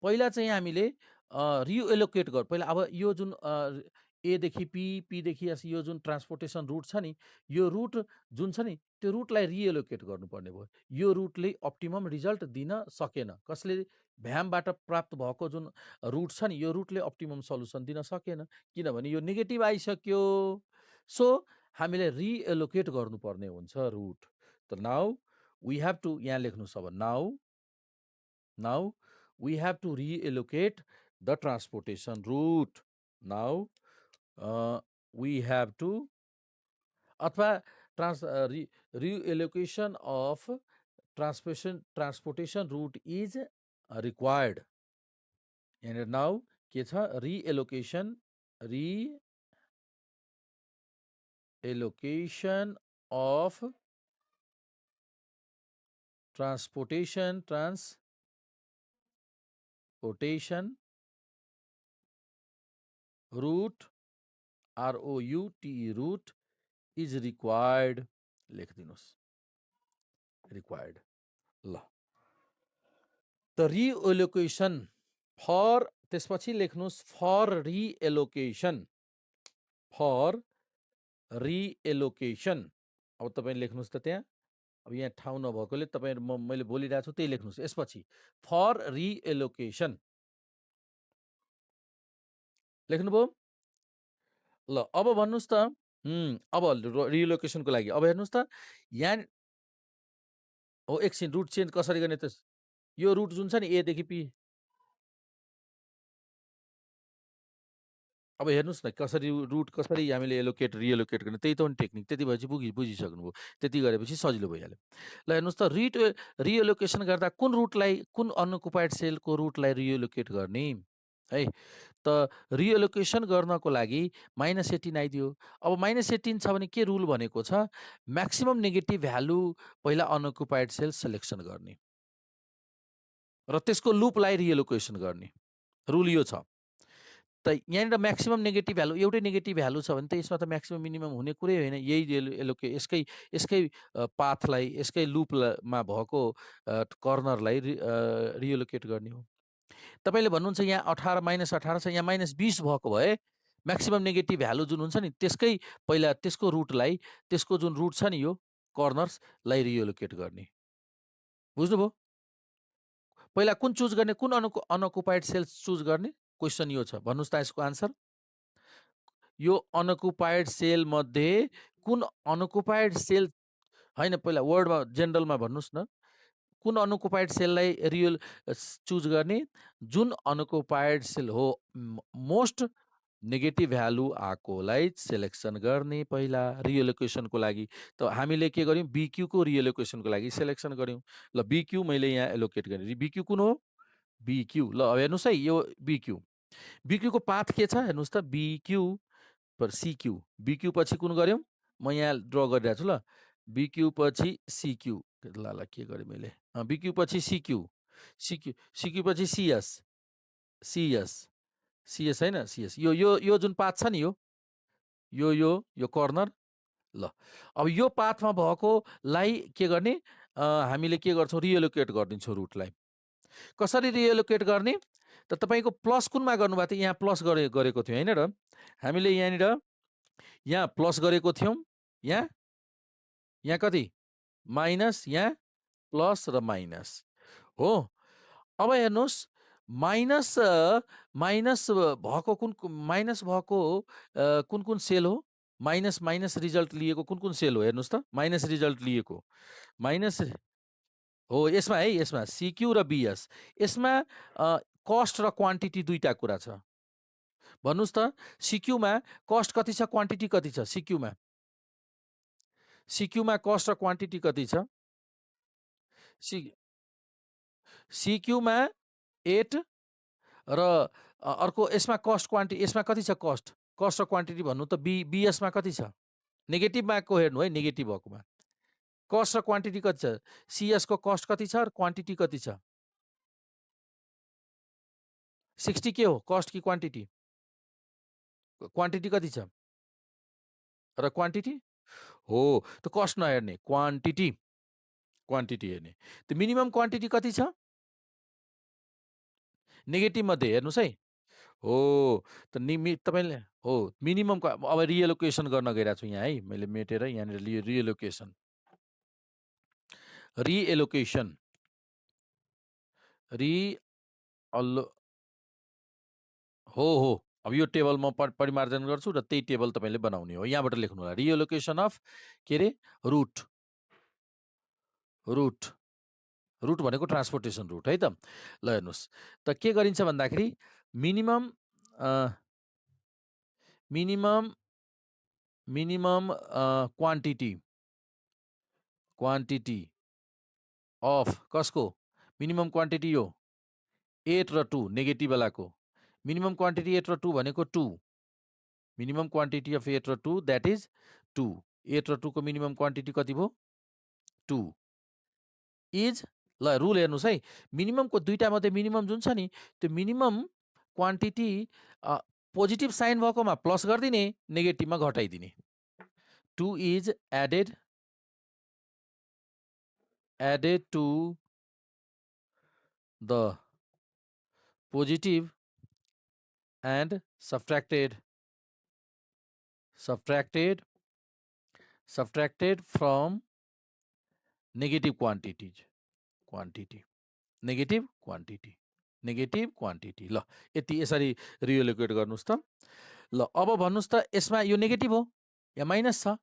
पहिला चाहिँ हामीले रिएलोकेट पहिला अब यो जुन ए देखि पी देखि एस यो जुन ट्रान्सपोर्टेसन रुट छ नि, यो रुट जुन छ नि त्यो रुटलाई रिएलोकेट गर्नुपर्ने भयो। यो रुटले अप्टिमम रिजल्ट दिन सकेन। कसले? भ्यामबाट प्राप्त भएको जुन रुट छ नि यो रुटले अप्टिमम सल्युसन दिन सकेन, किनभने यो नेगेटिभ आइसक्यो। सो हामीले रिएलोकेट गर्नुपर्ने हुन्छ रुट। त नाउ वी हैव टू, यहाँ लेख्नुहोस् अब, now we have to reallocate the transportation route. Now we have to, अथवा reallocation of transportation route is required. And now के छ? reallocation of transportation route, ROUTE route is required. लेखिदिनुहोस् required. ल त रिएलोकेसन फर, त्यसपछि लेख्नुहोस् फर रिएलोकेसन। अब तपाईँ लेख्नुहोस् त त्यहाँ, अब यहाँ ठाउँ नभएकोले तपाईँ मैले बोलिरहेको छु त्यही लेख्नुहोस्। यसपछि फर रिएलोकेसन लेख्नुभयो? ल अब भन्नुहोस् त, अब रिएलोकेसनको लागि अब हेर्नुहोस् त, यहाँ हो एकछिन रुट चेन्ज कसरी गर्ने त? यो रुट जुन छ नि ए देखि पी, अब हेर्नुहोस् न कसरी रुट कसरी हामीले रिएलोकेट गर्ने, त्यही त हो नि टेक्निक। त्यति भएपछि बुझिसक्नुभयो, त्यति गरेपछि सजिलो भइहाल्यो। ल हेर्नुहोस् त, रिएलोकेसन गर्दा कुन रुटलाई, कुन अनअकुपाइड सेलको रुटलाई रिएलोकेट गर्ने है? त रिएलोकेसन गर्नको लागि -18 आइदियो। अब -18 छ भने के रुल भनेको छ? म्याक्सिमम नेगेटिभ भ्यालु पहिला अनअकुपाइड सेल सिलेक्सन गर्ने र त्यसको लुपलाई रिएलोकेसन गर्ने, रुल यो छ। त यहाँनिर म्याक्सिमम नेगेटिभ भ्यालु, एउटै नेगेटिभ भ्यालु छ भने त यसमा त म्याक्सिमम मिनिमम हुने कुरै होइन। यही यसकै पाथलाई, यसकै लुपमा भएको कर्नरलाई रिएलोकेट गर्ने हो। तपाईँले भन्नुहुन्छ यहाँ 18 -18 छ, यहाँ -20 भएको भए म्याक्सिमम नेगेटिभ भ्यालु जुन हुन्छ नि त्यसकै पहिला त्यसको रुटलाई, त्यसको जुन रुट छ नि यो कर्नर्सलाई रिएलोकेट गर्ने। बुझ्नुभयो? पहिला कुन चुज गर्ने, कुन अनअकुपाइड सेल्स चुज गर्ने? क्वेसन यो छ, भन्नुहोस् त यसको आन्सर। यो अनअकुपाइड सेल मध्ये कुन अनअकुपाइड सेल, होइन पहिला वर्डमा जेनरलमा भन्नुहोस् न, कुन अनअकुपाइड सेललाई चुज गर्ने? जुन अनअकुपाइड सेल हो मोस्ट नेगेटिभ भ्यालु आएकोलाई सेलेक्सन गर्ने पहिला रिएलोकेसनको लागि। त हामीले के गर्यौँ? बिक्यूको रिएलोकेसनको लागि सेलेक्सन गर्यौँ। ल बिक्यू मैले यहाँ एलोकेट गरेँ। बिक्यू कुन हो? बिक्यू। ल हेर्नुहोस् है, यो बिक्यू, बिक्यूको पाथ के छ हेर्नुहोस् त, बिक्यू पर सिक्यू। बिक्यू पछि कुन गर्यौँ? म यहाँ ड्र गरिरहेको छु। ल बिक्यू पछि सिक्यू, ल के गरेँ मैले? बिक्यू पछि सिक्यू, सिक्यू पछि सिएस होइन, सिएस। यो जुन पाथ छ नि यो कर्नर। ल अब यो पाथमा भएकोलाई के गर्ने? हामीले के गर्छौँ? रिएलोकेट गरिदिन्छौँ रुटलाई। कसरी रिएलोकेट गर्ने? त तपाईँको प्लस कुनमा गर्नुभएको थियो? यहाँ प्लस गरेको थियो होइन र? हामीले यहाँनिर यहाँ प्लस गरेको थियौँ, यहाँ कति? माइनस, यहाँ प्लस र माइनस हो। अब हेर्नुहोस्, माइनस भएको कुन सेल हो? माइनस रिजल्ट लिएको कुन सेल हो? हेर्नुहोस् त, माइनस रिजल्ट लिएको माइनस हो यसमा है, यसमा सिक्यू र बिएस। यसमा कस्ट र क्वान्टिटी दुईटा कुरा छ। भन्नुहोस् त, सिक्यूमा कस्ट कति छ, क्वान्टिटी कति छ? सिक्यूमा कस्ट र क्वान्टिटी कति छ? सिक्यूमा 8 र अर्को यसमा कस्ट क्वान्टिटी, यसमा कति छ कस्ट र क्वान्टिटी भन्नु त? बिएसमा कति छ? नेगेटिभमा को हेर्नु है, नेगेटिभ भएकोमा कस्ट र क्वान्टिटी कति छ? सिएसको कस्ट कति छ र क्वान्टिटी कति छ? 60 के हो? कस्ट कि क्वान्टिटी? क्वान्टिटी कति छ र क्वान्टिटी हो? त कस्ट नहेर्ने, क्वान्टिटी हेर्ने। त मिनिमम क्वान्टिटी कति छ? नेगेटिभ मध्ये हेर्नुस् है। हो त तपाईँले हो मिनिममको अब रिएलोकेसन गर्न गइरहेको छु यहाँ है, मैले मेटेर यहाँनिर रिएलोकेसन रिएलोकेसन रिअलो हो। अब यो टेबल म परिमार्जन गर्छु र त्यही टेबल तपाईँले बनाउने हो। यहाँबाट लेख्नु होला रिएलोकेसन अफ के अरे रुट रुट रुट भनेको ट्रान्सपोर्टेसन रुट है त। ल हेर्नुहोस् त के गरिन्छ भन्दाखेरि minimum minimum minimum quantity of कसको मिनिमम क्वान्टिटी यो 8 र 2 नेगेटिभवालाको मिनिमम क्वान्टिटी 8 र 2 भनेको 2 मिनिमम क्वान्टिटी अफ 8 र 2 द्याट इज 2 8 र 2 को मिनिमम क्वान्टिटी कति भयो 2 इज ल रुल हेर्नुहोस् है मिनिममको दुईटा मध्ये मिनिमम जुन छ नि त्यो मिनिमम क्वान्टिटी पोजिटिभ साइन भएकोमा प्लस गरिदिने नेगेटिभमा घटाइदिने 2 is added to the positive and subtracted from negative negative quantity ल यति यसरी रिएलोकेट गर्नुस् त। ल अब भन्नुस् त यसमा यो नेगेटिभ हो या माइनस छ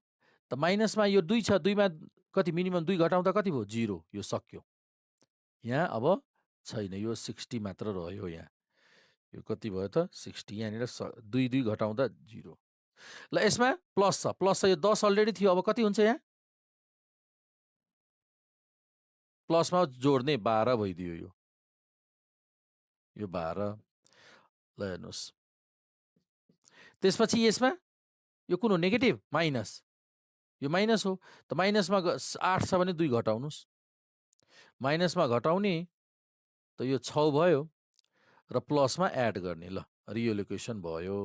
त माइनसमा यो 2 छ 2 मा कति मिनिमम 2 घटाउँदा कति भयो 0 यो सक्यो। यहाँ अब छैन यो 60 मात्र रह्यो यहाँ यो कति भयो त 60 यहाँनिर 2 2 घटाउँदा 0। ल यसमा प्लस छ यो 10 अलरेडी थियो अब कति हुन्छ यहाँ प्लसमा जोड्ने 12 भइदियो यो 12। ल हेर्नुहोस् त्यसपछि यसमा यो कुन हो नेगेटिभ माइनस यो माइनस हो त माइनसमा 8 छ भने 2 घटाउनुस् माइनसमा घटाउने त यो 6 भयो र प्लसमा एड गर्ने ल रिएलोकेसन भयो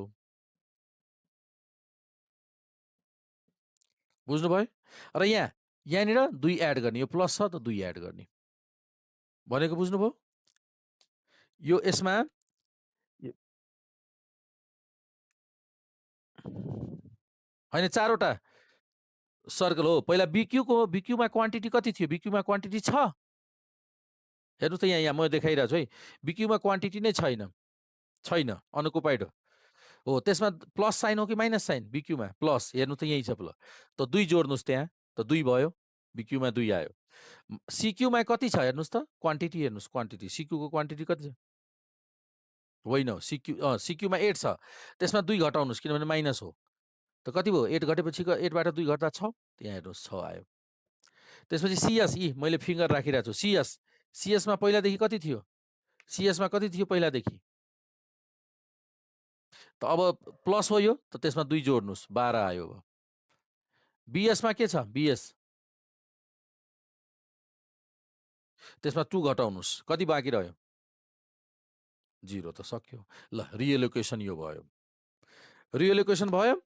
बुझ्नुभयो र यहाँनिर 2 एड गर्ने यो प्लस छ त 2 एड गर्ने भनेको बुझ्नुभयो यो यसमा होइन 4वटा सर्कल हो पहिला बिक्यूमा क्वान्टिटी कति थियो बिक्यूमा क्वान्टिटी छ हेर्नुहोस् त यहाँ म देखाइरहेको छु है बिक्यूमा क्वान्टिटी नै छैन अनकुपाइड हो त्यसमा प्लस साइन हो कि माइनस साइन बिक्यूमा प्लस हेर्नु त यही छ त 2 जोड्नुहोस् त्यहाँ त 2 भयो बिक्यूमा 2 आयो सिक्यूमा कति छ हेर्नुहोस् त क्वान्टिटी हेर्नुहोस् क्वान्टिटी सिक्यूको क्वान्टिटी कति छ होइन सिक्यूमा 8 छ त्यसमा 2 घटाउनुहोस् किनभने माइनस हो त कति भयो 8 घटेपछि 8बाट 2 घट्दा 6 त्यहाँ हेर्नुहोस् 6 आयो। त्यसपछि सिएस मैले फिङ्गर राखिरहेको छु सिएसमा पहिलादेखि कति थियो सिएसमा कति थियो पहिलादेखि त अब प्लस हो यो त त्यसमा 2 जोड्नुहोस् 12 आयो। बिएसमा के छ बिएस त्यसमा 2 घटाउनुहोस् कति बाँकी रह्यो 0 त सक्यो। ल रिएलोकेसन यो भयो रिएलोकेसन भयो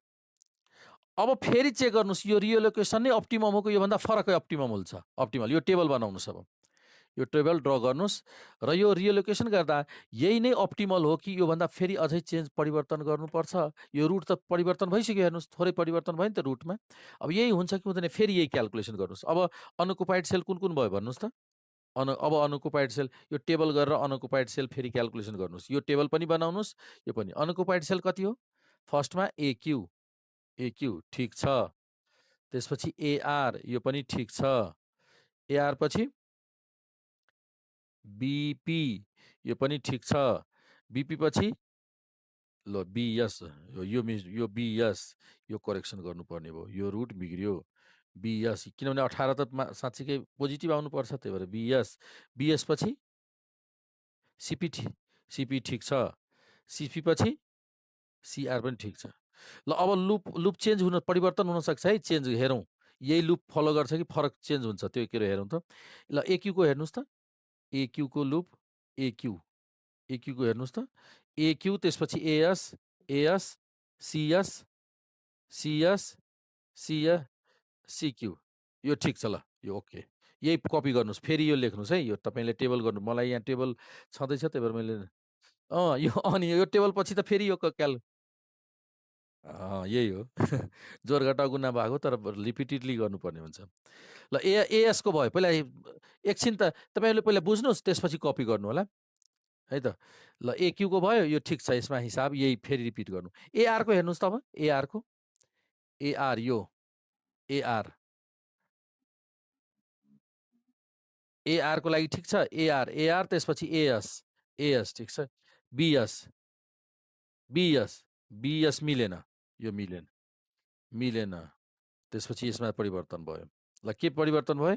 अब फेरि चेक गर्नुहोस् यो रिएलोकेसन नै अप्टिमम हो कि योभन्दा फरकै अप्टिमल यो टेबल बनाउनुहोस् अब यो टेबल ड्र गर्नुहोस् र यो रिएलोकेसन गर्दा यही नै अप्टिमल हो कि योभन्दा फेरि अझै परिवर्तन गर्नुपर्छ यो रुट त परिवर्तन भइसक्यो हेर्नुहोस् थोरै परिवर्तन भयो नि त रुटमा अब यही हुन्छ कि हुँदैन फेरि यही क्यालकुलेसन गर्नुहोस्। अब अनकुपाइड सेल कुन कुन भयो भन्नुहोस् त अब अनकुपाइड सेल यो टेबल गरेर अनकुपाइड सेल फेरि क्यालकुलेसन गर्नुहोस् यो टेबल पनि बनाउनुहोस् यो पनि अनकुपाइड सेल कति हो फर्स्टमा एक्यू ठिक छ त्यसपछि एआर यो पनि ठिक छ एआर पछि बीपी यो पनि ठिक छ बीपी पछि ल बीएस यो बीएस यो करेक्सन गर्नुपर्ने भयो यो रुट बिग्रियो बीएस किनभने 18 त साँच्चीकै पोजिटिभ आउनुपर्छ त्यही भएर बीएस पछि सिपी ठिक छ सिपी पछि सिआर पनि ठिक छ। ल अब लुप चेन्ज हुन परिवर्तन हुनसक्छ है चेन्ज हेरौँ यही लुप फलो गर्छ कि फरक चेन्ज हुन्छ त्यो के हेरौँ त। ल एक्यूको हेर्नुहोस् त एक्यूको लुप एक्यूको हेर्नुहोस् त एक्यू त्यसपछि एएस सिएस सिक्यू यो ठिक छ ल यो ओके यही कपी गर्नुहोस् फेरि यो लेख्नुहोस् है यो तपाईँले टेबल गर्नु मलाई यहाँ टेबल छँदैछ त्यही भएर मैले यो अनि यो टेबल पछि त फेरि यो यही हो। जोड घटाउ गुणा भएको तर रिपिटेडली गर्नुपर्ने हुन्छ। ल एएसको भयो। पहिला एकछिन त तपाईँहरूले पहिला बुझ्नुहोस्, त्यसपछि कपी गर्नु होला है त। ल एक्यूको भयो, यो ठिक छ, यसमा हिसाब यही फेरि रिपिट गर्नु। एआरको हेर्नुहोस् त अब, एआरको एआर यो एआर एआरको लागि ठिक छ। एआर एआर त्यसपछि एएस एएस ठिक छ। बिएस बिएस बिएस मिलेन, यो मिलेन। त्यसपछि यसमा परिवर्तन भयो। ल के परिवर्तन भयो?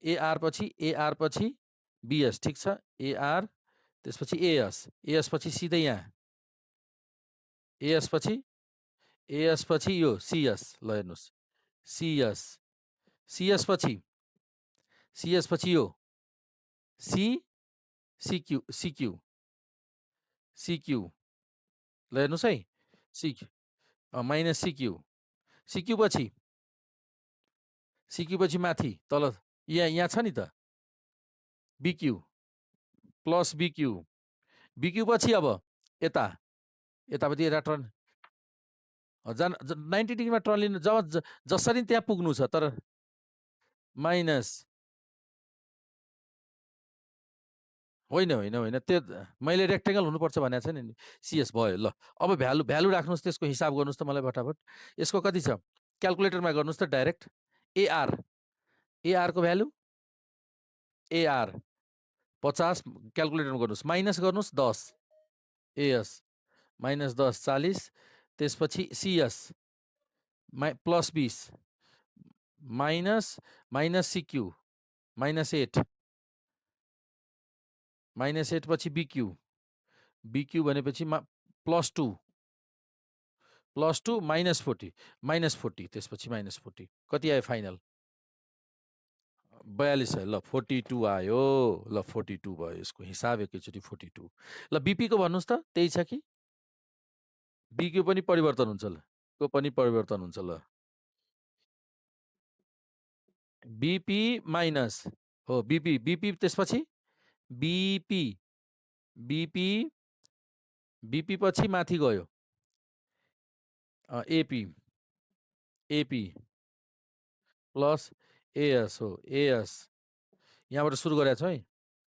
एआर पछि बिएस ठिक छ। एआर त्यसपछि एएस पछि सिधै यहाँ एएस पछि यो सिएस। ल हेर्नुहोस्, सिएस पछि यो सिक्यू ल हेर्नुहोस् है, माइनस सिक्यू पछि माथि तल यहाँ छ नि त बिक्यू प्लस बिक्यू पछि अब यतापट्टि टर्न 90 डिग्रीमा टर्न लिनु, जसरी त्यहाँ पुग्नु छ, तर माइनस होइन त्यो मैले रेक्टेङ्गल हुनुपर्छ भनेको छ नि। सिएस भयो। ल अब भ्यालु राख्नुहोस्, त्यसको हिसाब गर्नुहोस् त मलाई फटाफट। यसको कति छ क्यालकुलेटरमा गर्नुहोस् त डाइरेक्ट। एआरको भ्यालु एआर 50 क्यालकुलेटरमा गर्नुहोस्, माइनस गर्नुहोस् 10 एएस माइनस 10 40, त्यसपछि सिएस प्लस 20 माइनस सिक्यू -8 पछि बिक्यू भनेपछि +2 -40 त्यसपछि -40 कति आयो फाइनल? 42 है। ल 42 आयो। ल 42 भयो, यसको हिसाब एकैचोटि 42। ल बिपीको भन्नुहोस् त, त्यही छ कि बिक्यू पनि परिवर्तन हुन्छ? ल को पनि परिवर्तन हुन्छ। ल बिपी माइनस हो बिपी त्यसपछि बिपी पछि माथि गयो एपी प्लस एएस हो। एएस यहाँबाट सुरु गरेको छ है,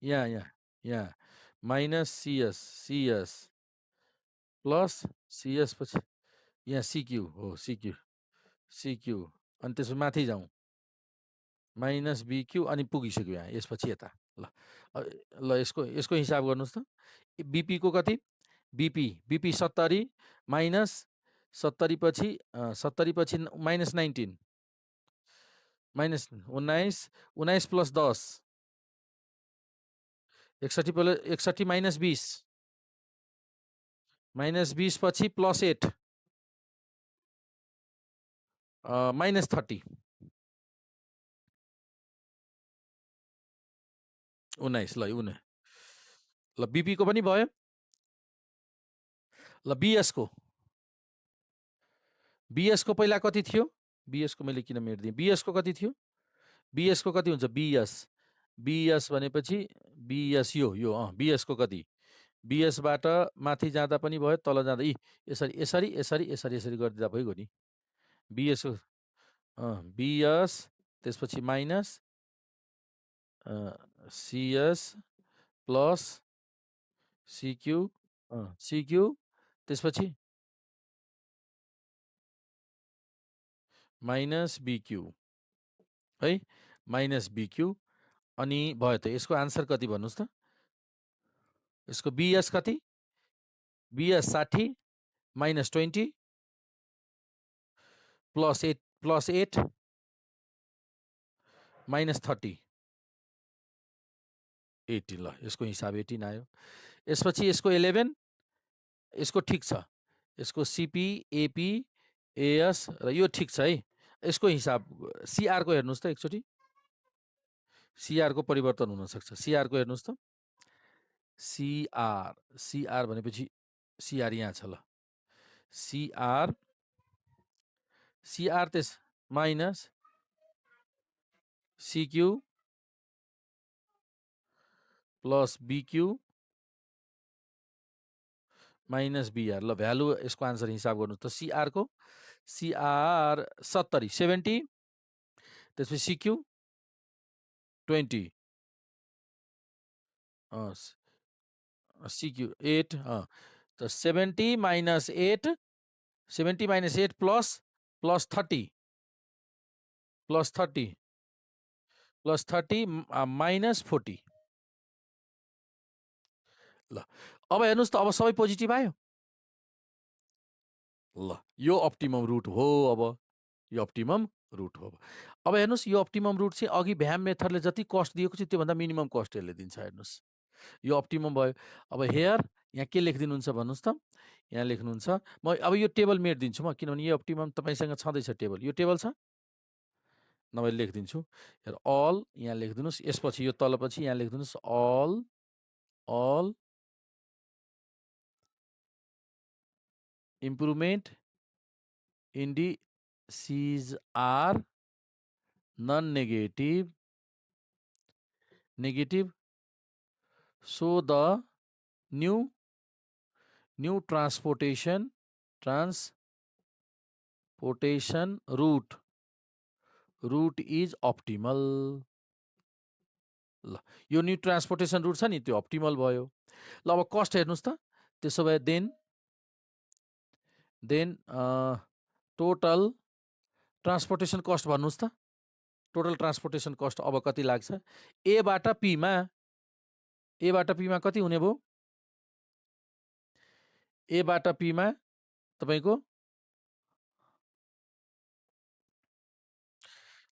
यहाँ माइनस सिएस प्लस सिएस पछि यहाँ सिक्यू हो, सिक्यू अनि त्यसपछि माथि जाउँ माइनस बिक्यू अनि पुगिसक्यो यहाँ, यसपछि यता। ल यसको हिसाब गर्नुहोस् त। बिपीको कति? बिपी 70 माइनस 70 पछि माइनस 19 माइनस 19 प्लस 10 61 माइनस 20 पछि प्लस 8 माइनस 30 19। ल बिपीको पनि भयो। ल बिएसको पहिला कति थियो? बिएसको मैले किन मेट्दिएँ? बिएसको कति थियो? बिएसको कति हुन्छ? बिएस भनेपछि बिएस यो बिएसको कति? बिएसबाट माथि जाँदा पनि भयो, तल जाँदा यसरी गरिदिँदा भइगयो नि। बिएसको बिएस त्यसपछि माइनस सिएस प्लस सिक्यू त्यसपछि माइनस बिक्यू है, माइनस बिक्यू अनि भयो त। यसको आन्सर कति भन्नुहोस् त? यसको बिएस कति? BS 60 minus 20 plus 8 minus 30 80। ल यसको हिसाब 18 आयो। यसपछि यसको 11 यसको ठिक छ। यसको सिपी एपी एएस र यो ठिक छ है। यसको हिसाब सिआरको हेर्नुहोस् त एकचोटि। सिआरको परिवर्तन हुनसक्छ। सिआरको हेर्नुहोस् त। सिआर भनेपछि सिआर यहाँ छ। ल सिआर त्यस माइनस सिक्यू प्लस बिक्यू माइनस बिआर ल भ्यालु यसको आन्सर हिसाब गर्नु त सिआरको सिआर 70 70 त्यसपछि सिक्यु 20 सिक्यु 8 त 70 minus 8 70 minus 8 plus 30 plus 30 minus 40 ल अब हेर्नुहोस् त अब सबै पोजिटिभ आयो ल यो अप्टिमम रुट हो अब यो अप्टिमम रुट हो अब हेर्नुहोस् यो अप्टिमम रुट चाहिँ अघि भ्याम मेथडले जति कस्ट दिएको छ त्योभन्दा मिनिमम कस्ट यसले दिन्छ हेर्नुहोस् यो अप्टिमम भयो अब हेयर यहाँ के लेखिदिनुहुन्छ भन्नुहोस् त यहाँ लेख्नुहुन्छ म अब यो टेबल मेटिदिन्छु म किनभने यो अप्टिमम तपाईँसँग छँदैछ टेबल यो टेबल छ नभए लेखिदिन्छु हेर अल यहाँ लेखिदिनुहोस् यसपछि यो तलपछि यहाँ लेखिदिनुहोस् all improvement indices are non-negative so the new transportation route is optimal ल यो न्यू ट्रान्सपोर्टेसन रुट छ नि त्यो अप्टिमल भयो ल अब कस्ट हेर्नुहोस् त त्यसो भए देन टोटल ट्रान्सपोर्टेसन कस्ट भन्नुहोस् त टोटल ट्रान्सपोर्टेसन कस्ट अब कति लाग्छ एबाट पीमा कति हुने भयो एबाट पीमा तपाईको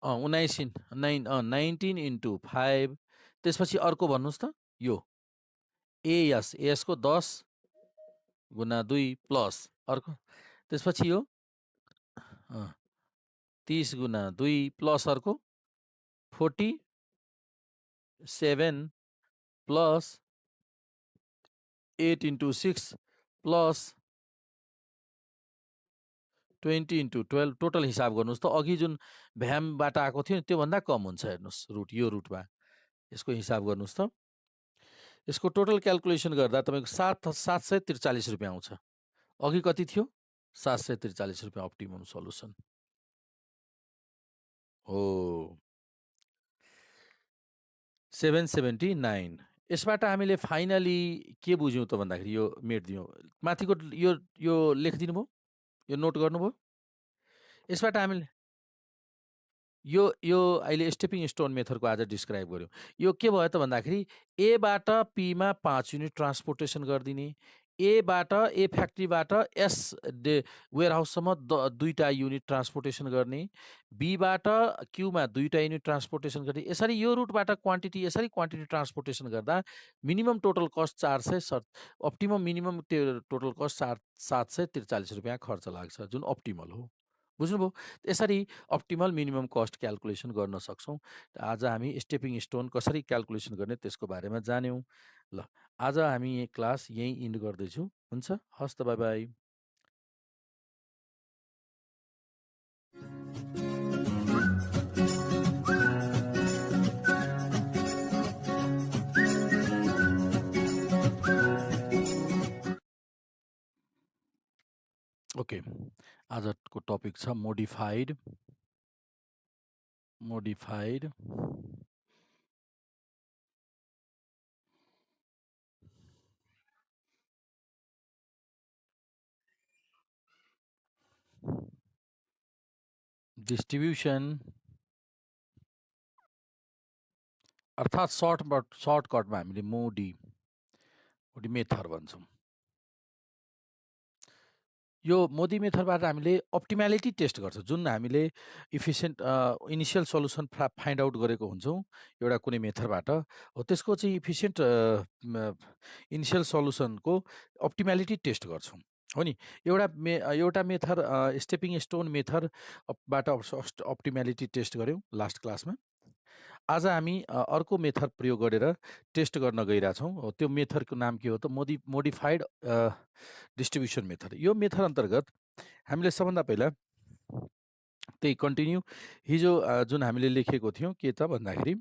19 into 5 त्यसपछि अर्को भन्नुहोस् त यो एएस को 10 गुना 2 प्लस अर्को त्यसपछि यो 30 गुना 2 प्लस अर्को 47 plus 8 into 6 plus 20 into 12 total हिसाब गर्नुहोस् त अघि जुन भ्यामबाट आएको थियो त्योभन्दा कम हुन्छ हेर्नुहोस् रुट यो रुटमा यसको हिसाब गर्नुहोस् त यसको टोटल क्याल्कुलेसन गर्दा तपाईँको 743 रुपियाँ आउँछ अघि कति थियो 743 रुपियाँ अप्टिमम सल्युसन हो 779 यसबाट हामीले फाइनली के बुझ्यौँ त भन्दाखेरि यो मेट्दियौँ माथिको यो लेखिदिनु भयो यो नोट गर्नुभयो यसबाट हामीले यो अहिले स्टेपिङ स्टोन मेथडको आज डिस्क्राइब गर्यौँ यो के भयो त भन्दाखेरि एबाट पीमा 5 युनिट ट्रान्सपोर्टेसन गरिदिने एबाट ए फ्याक्ट्रीबाट एस वेयरहाउससम्म 2टा युनिट ट्रान्सपोर्टेसन गर्ने बीबाट क्यूमा 2टा युनिट ट्रान्सपोर्टेसन गर्ने यसरी यो रुटबाट क्वान्टिटी यसरी क्वान्टिटी ट्रान्सपोर्टेसन गर्दा minimum total cost 400 optimum minimum total cost 743 रुपियाँ खर्च लाग्छ जुन अप्टिमल हो बुझ्नुभयो यसरी अप्टिमल मिनिमम कस्ट क्याल्कुलेसन गर्न सक्छौँ आज हामी स्टेपिङ स्टोन कसरी क्याल्कुलेसन गर्ने त्यसको बारेमा जान्यौँ ल आज हामी क्लास यहीँ इन्ड गर्दैछौँ हुन्छ हस् त बाई बाई ओके आजको टपिक छ मोडिफाइड डिस्ट्रिब्युसन अर्थात् सर्टकटमा हामीले मोडी मेथड भन्छौँ यो मोदी मेथडबाट हामीले अप्टिम्यालिटी टेस्ट गर्छौँ जुन हामीले efficient initial solution find out गरेको हुन्छौँ एउटा कुनै मेथडबाट हो त्यसको चाहिँ इफिसियन्ट इनिसियल सल्युसनको अप्टिम्यालिटी टेस्ट गर्छौँ हो नि एउटा मेथड स्टेपिङ स्टोन मेथडबाट अप्टिम्यालिटी टेस्ट गऱ्यौँ लास्ट क्लासमा आज हामी अर्को मेथड प्रयोग गरेर टेस्ट गर्न गइरहेछौँ त्यो मेथडको नाम के हो त मोडिफाइड डिस्ट्रिब्युसन मेथड यो मेथड अन्तर्गत हामीले सबभन्दा पहिला त्यही कन्टिन्यू हिजो जुन हामीले लेखेको थियौँ के त भन्दाखेरि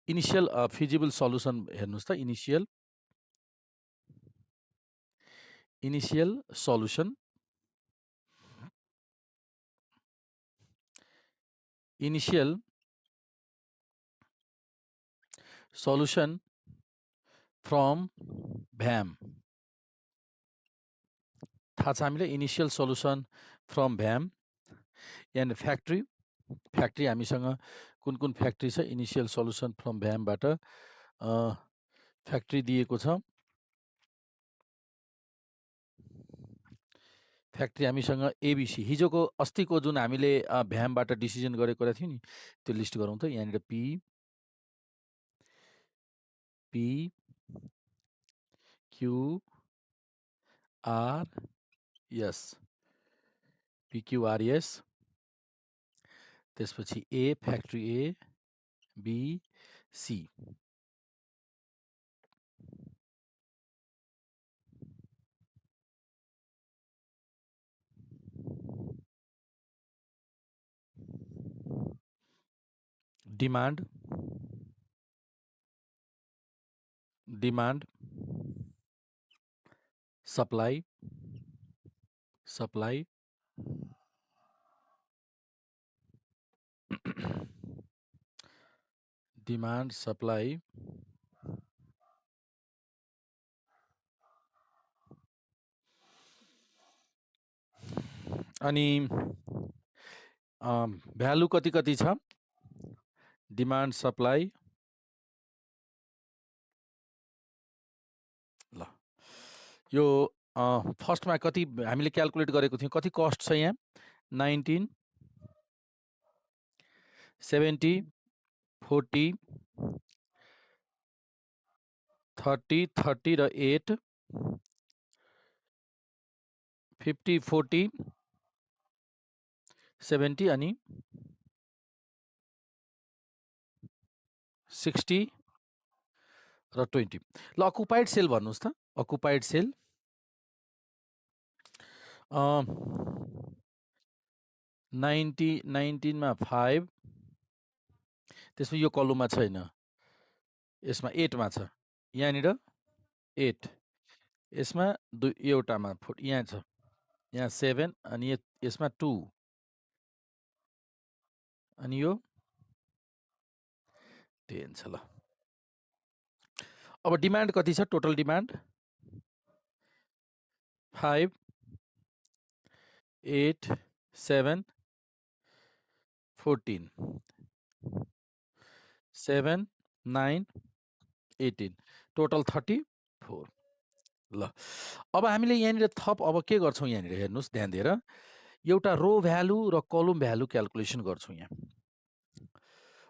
इनिसियल फिजिबल सल्युसन हेर्नुहोस् त initial solution from VAM. थाहा छ हामीलाई initial solution from VAM and factory हामीसँग कुन कुन फ्याक्ट्री छ इनिसियल सल्युसन फ्रम भ्यामबाट फ्याक्ट्री दिएको छ फ्याक्ट्री हामीसँग एबिसी हिजोको अस्तिको जुन हामीले भ्यामबाट डिसिजन गरेको थियौँ नि त्यो लिस्ट गरौँ त यहाँनिर P Q R S PQRS त्यसपछि A factory A B C demand supply demand supply अनि भ्यालु कति कति छ डिमान्ड सप्लाई ल यो फर्स्टमा कति हामीले क्याल्कुलेट गरेको थियौँ कति कस्ट छ यहाँ 19 70 40 30 र 8 50 40 70 अनि 60 र 20 ल अकुपाइड सेल भन्नुहोस् त अकुपाइड सेल 19 मा 5 त्यसपछि यो कलममा छैन यसमा 8 मा छ यहाँनिर 8 यसमा एउटामा यहाँ छ यहाँ 7 अनि यसमा 2 अनि यो 10 छ ल अब डिमान्ड कति छ टोटल डिमान्ड 5 8 7 14 7 9 18 टोटल 34 ल अब हामीले यहाँनिर थप अब के गर्छौँ यहाँनिर हेर्नुहोस् ध्यान दिएर एउटा रो भ्यालु र कलम भ्यालु क्याल्कुलेसन गर्छौँ यहाँ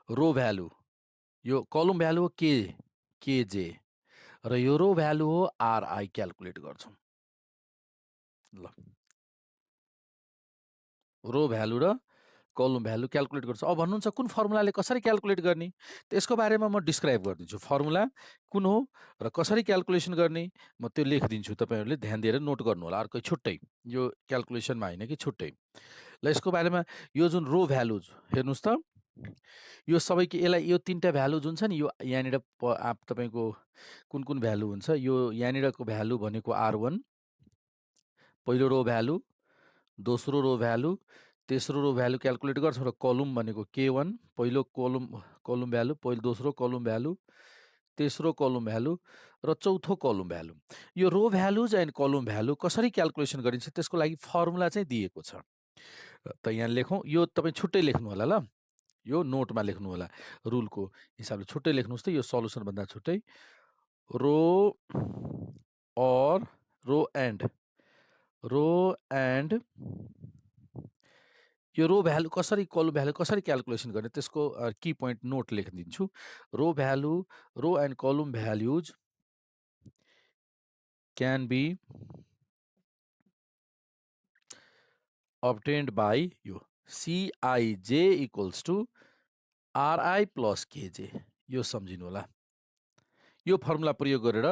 रो भ्यालु यो कलम भ्यालु हो केजे र यो रो भ्यालु हो आरआई क्याल्कुलेट गर्छौँ ल रो भ्यालु र कलम भ्यालु क्याल्कुलेट गर्छ अब भन्नुहुन्छ कुन फर्मुलाले कसरी क्याल्कुलेट गर्ने त्यसको बारेमा म डिस्क्राइब गरिदिन्छु फर्मुला कुन हो र कसरी क्याल्कुलेसन गर्ने म त्यो लेखिदिन्छु तपाईँहरूले ध्यान दिएर नोट गर्नु होला अर्कै छुट्टै यो क्याल्कुलेसनमा होइन कि छुट्टै ल यसको बारेमा यो जुन रो भ्यालुज हेर्नुहोस् त यो सबै यसलाई यो तीनटा भ्यालु जुन छ नि यो यहाँनिर तपाईँको कुन कुन भ्यालु हुन्छ यो यहाँनिरको भ्यालु भनेको R1 पहिलो रो भ्यालु दोस्रो रो भ्यालु तेस्रो रो भ्यालु क्याल्कुलेट गर्छौँ र कलम भनेको K1 पहिलो कलम भ्यालु पहिलो दोस्रो कलम भ्यालु तेस्रो कलम भ्यालु र चौथो कलम भ्यालु यो रो भ्यालुज एन्ड कलम भ्यालु कसरी क्याल्कुलेसन गरिन्छ त्यसको लागि फर्मुला चाहिँ दिएको छ त यहाँ लेखौँ यो तपाईँ छुट्टै लेख्नु होला ल यो नोटमा लेख्नु होला रुलको हिसाबले छुट्टै लेख्नुहोस् त यो सल्युसनभन्दा छुट्टै रो अर रो एन्ड यो रो भ्यालु कसरी कलम भ्यालु कसरी क्याल्कुलेसन गर्ने त्यसको की पोइन्ट नोट लेखिदिन्छु row value row and column values can be obtained by यो CIJ equals to RI plus KJ यो सम्झिनु होला यो फर्मुला प्रयोग गरेर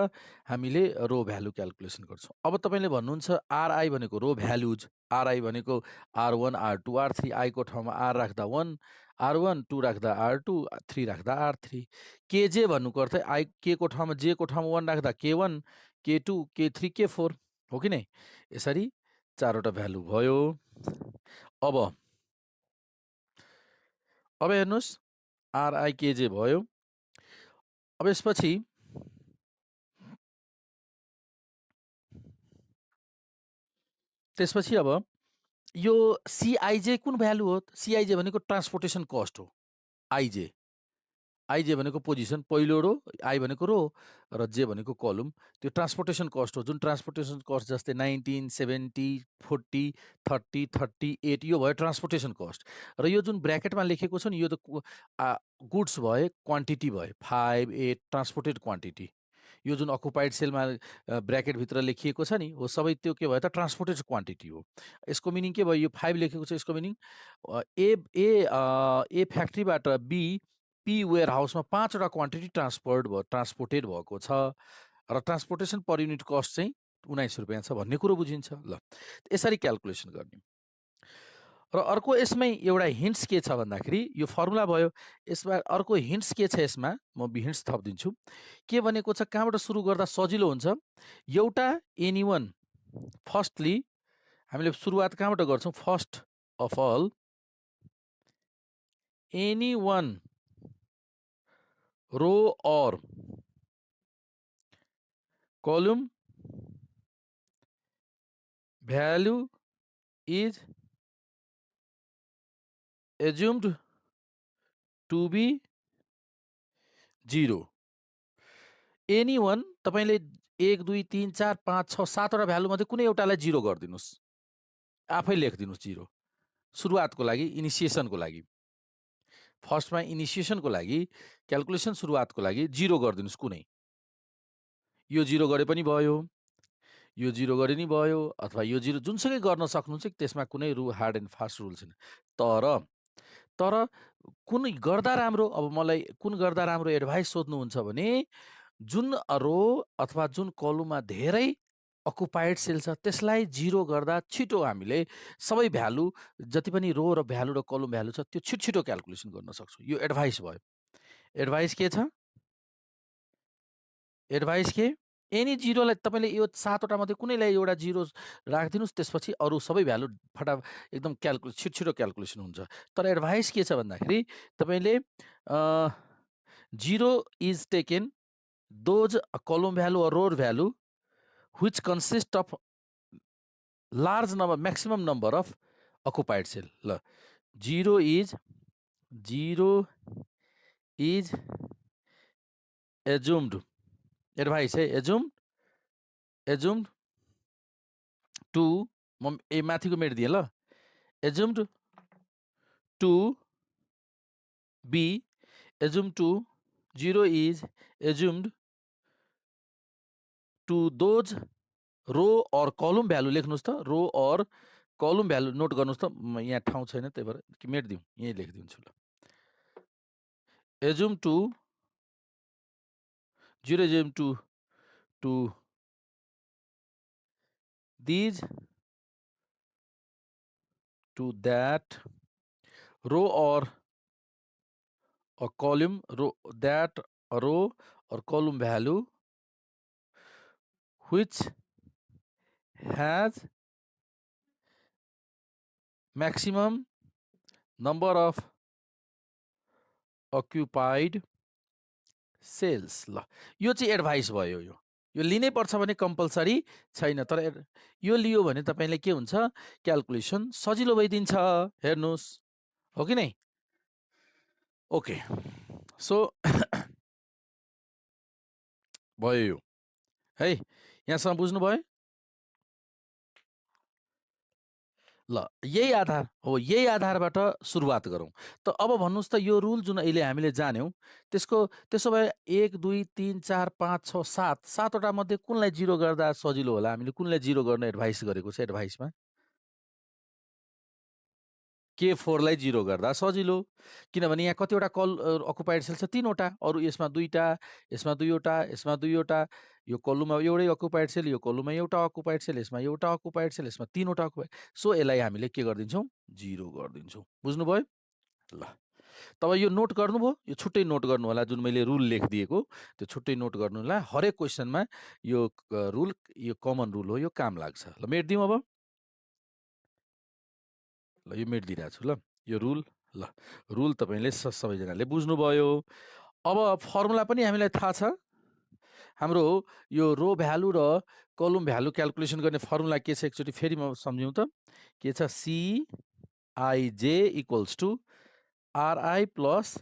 हामीले रो भ्यालु क्याल्कुलेसन गर्छौँ अब तपाईँले भन्नुहुन्छ RI भनेको रो भ्यालुज RI भनेको R1 R2 R3 I को ठाउँमा R राख्दा 1 R1 2 राख्दा R2 3 राख्दा R3 KJ भन्नुको अर्थ I K को ठाउँमा J को ठाउँमा 1 राख्दा K1 K2 K3 K4 हो कि नै? यसरी 4 वटा भ्यालु भयो। अब हेर्नुहोस् RIKJ भयो। अब यसपछि अब यो CIJ कुन भ्यालु हो? CIJ भनेको ट्रान्सपोर्टेसन कस्ट हो। आइजे भनेको पोजिसन पहिलो रो, आई भनेको रो र जे भनेको कलम। त्यो ट्रान्सपोर्टेसन कस्ट हो, जुन ट्रान्सपोर्टेसन कस्ट जस्तै 19, 70, 40, 30, 38 यो भयो ट्रान्सपोर्टेसन कस्ट। र यो जुन ब्र्याकेटमा लेखेको छ नि यो त गुड्स भए, क्वान्टिटी भए, 5, 8 ट्रान्सपोर्टेड क्वान्टिटी। यो जुन अकुपाइड सेलमा ब्र्याकेटभित्र लेखिएको छ नि हो सबै त्यो के भयो त ट्रान्सपोर्टेड क्वान्टिटी हो। यसको मिनिङ के भयो? यो 5 लेखेको छ, यसको मिनिङ ए फ्याक्ट्रीबाट पी वेयर हाउसमा 5 वटा क्वान्टिटी ट्रान्सपोर्टेड भएको छ र ट्रान्सपोर्टेसन पर युनिट कस्ट चाहिँ 19 रुपियाँ छ भन्ने कुरो बुझिन्छ। ल यसरी क्यालकुलेसन गर्ने। र अर्को यसमै एउटा हिन्ट्स के छ भन्दाखेरि यो फर्मुला भयो, यसमा अर्को हिन्ट्स के छ? यसमा म हिन्ट्स थपिदिन्छु। के भनेको छ? कहाँबाट सुरु गर्दा सजिलो हुन्छ? एउटा एनीवन, फर्स्टली हामीले सुरुवात कहाँबाट गर्छौँ? फर्स्ट अफ अल एनीवन रो और column value is assumed to be 0. Anyone तपाईले 1 2 3 4 5 6 7 वटा भ्यालु मध्ये कुनै एउटालाई 0 गरिदिनुस्, आफै लेखिदिनुस् 0 सुरुवातको लागि, इनिसिएसनको लागि। फर्स्टमा इनिसिएसनको लागि, क्यालकुलेसन सुरुवातको लागि 0 गरिदिनुस् कुनै। यो 0 गरे पनि भयो, यो 0 गरे नि भयो, अथवा यो 0 जुनसुकै गर्न सक्नुहुन्छ, त्यसमा कुनै हार्ड एन्ड फास्ट रुल छैन। तर कुन गर्दा राम्रो? अब मलाई कुन गर्दा राम्रो एडभाइस सोध्नुहुन्छ भने जुन रो अथवा जुन कलममा धेरै अकुपाइड सेल छ त्यसलाई 0 गर्दा छिटो हामीले सबै भ्यालु जति पनि रो र भ्यालु र कलम भ्यालु छ त्यो छिटो क्यालकुलेसन गर्न सक्छौँ। यो एडभाइस भयो। एडभाइस के छ? एडभाइस के? एनी 0 लाई तपाईले यो 7 वटा मध्ये कुनैलाई एउटा 0 राखिदिनुस्, त्यसपछि अरु सबै भ्यालु एकदम छिटो क्यालकुलेसन हुन्छ। तर एडभाइस के छ भन्दाखेरि तपाईले 0 is taken those column value or row value which consist of large number, maximum number of occupied cell. ल 0 is assumed, advice है, assumed to म माथिको मेट दिएँ ल, assumed to be, assumed to 0 is assumed to those रो और कलम भ्यालु लेख्नुहोस् त, रो और कलम भ्यालु नोट गर्नुहोस् त। यहाँ ठाउँ छैन त्यही भएर कि मेट दिउँ, यही लेखिदिन्छु ल। Assume to 0 assume to these to that row or a column, that row or column value which has maximum number of occupied cells. ल यो चाहिँ एडभाइस भयो। यो लिनै पर्छ भने कम्पलसरी छैन, तर यो लियो भने तपाईले के हुन्छ? क्यालकुलेसन सजिलो भइदिन्छ। हेर्नुहोस्, हो कि नै? ओके, सो भयो यो है, यहाँसम्म बुझ्नुभयो? ल यही आधार हो, यही आधारबाट सुरुवात गरौँ। त अब भन्नुहोस् त यो रुल जुन अहिले हामीले जान्यौँ त्यसो भए 1 2 3 4 5 6 7 7वटा मध्ये कुनलाई 0 गर्दा सजिलो होला? हामीले कुनलाई 0 गर्न एडभाइस गरेको छ एडभाइसमा? K4 लाई 0 गर्दा सजिलो, किनभने यहाँ कतिवटा अकुपाइड सेल छ? 3 वटा, अरु यसमा 2टा, यसमा 2 वटा, यसमा 2 वटा, यो कलममा एउटै अकुपाइड सेल, यो कलममा एउटा अकुपाइड सेल, यसमा एउटा अकुपाइड सेल, यसमा 3 वटा अकुपाइड। सो यसलाई हामीले के गर्दिन्छौँ? 0 गर्दिन्छौँ। बुझ्नुभयो? ल तपाईँ यो नोट गर्नुभयो, यो छुट्टै नोट गर्नु होला, जुन मैले रुल लेखिदिएको त्यो छुट्टै नोट गर्नु होला। हरेक क्वेसनमा यो रुल, यो कमन रुल हो, यो काम लाग्छ। ल मेट्दिउँ अब। ल यो मेटिदिइरहेको छु। ल यो रुल, ल रुल तपाईँले सबैजनाले बुझ्नुभयो। अब फर्मुला पनि हामीलाई थाहा छ। हाम्रो यो रो भ्यालु र कलम भ्यालु क्याल्कुलेसन गर्ने फर्मुला के छ, एकचोटि फेरि म सम्झौँ त। के छ, CIJ equals to RI plus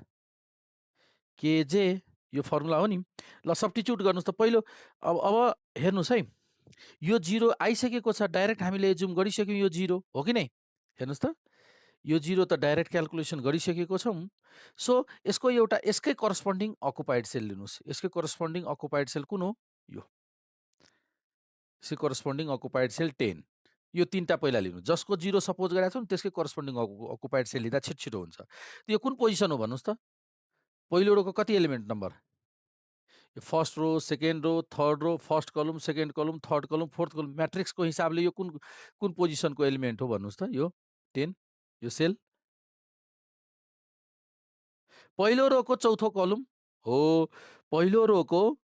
KJ, यो फर्मुला हो नि। ल सब्स्टिट्युट गर्नुहोस् त पहिलो। अब हेर्नुहोस् है, यो 0 आइसकेको छ, डाइरेक्ट हामीले एज्युम गरिसक्यौँ यो 0 हो कि नै। हेर्नुहोस् त, यो 0 त डाइरेक्ट क्याल्कुलेसन गरिसकेको छौँ। सो यसको एउटा यसकै करस्पोन्डिङ अकुपाइड सेल लिनुहोस्। यसकै करस्पोन्डिङ अकुपाइड सेल कुन हो, यो। यसकै करस्पोन्डिङ अकुपाइड सेल 10, यो 3टा पहिला लिनु। जसको 0 सपोज गरेको छौँ त्यसकै करस्पोन्डिङ अकुपाइड सेल लिँदा छिटो हुन्छ। यो कुन पोजिसन हो भन्नुहोस् त, पहिलो रोको कति element number, first row, second row, third row, first column, second column, third column, fourth column, म्याट्रिक्सको हिसाबले यो कुन पोजिसनको एलिमेन्ट हो भन्नुहोस् त, यो 10, यो सेल पहिलो रोको चौथो कलम हो। पहिलो रोको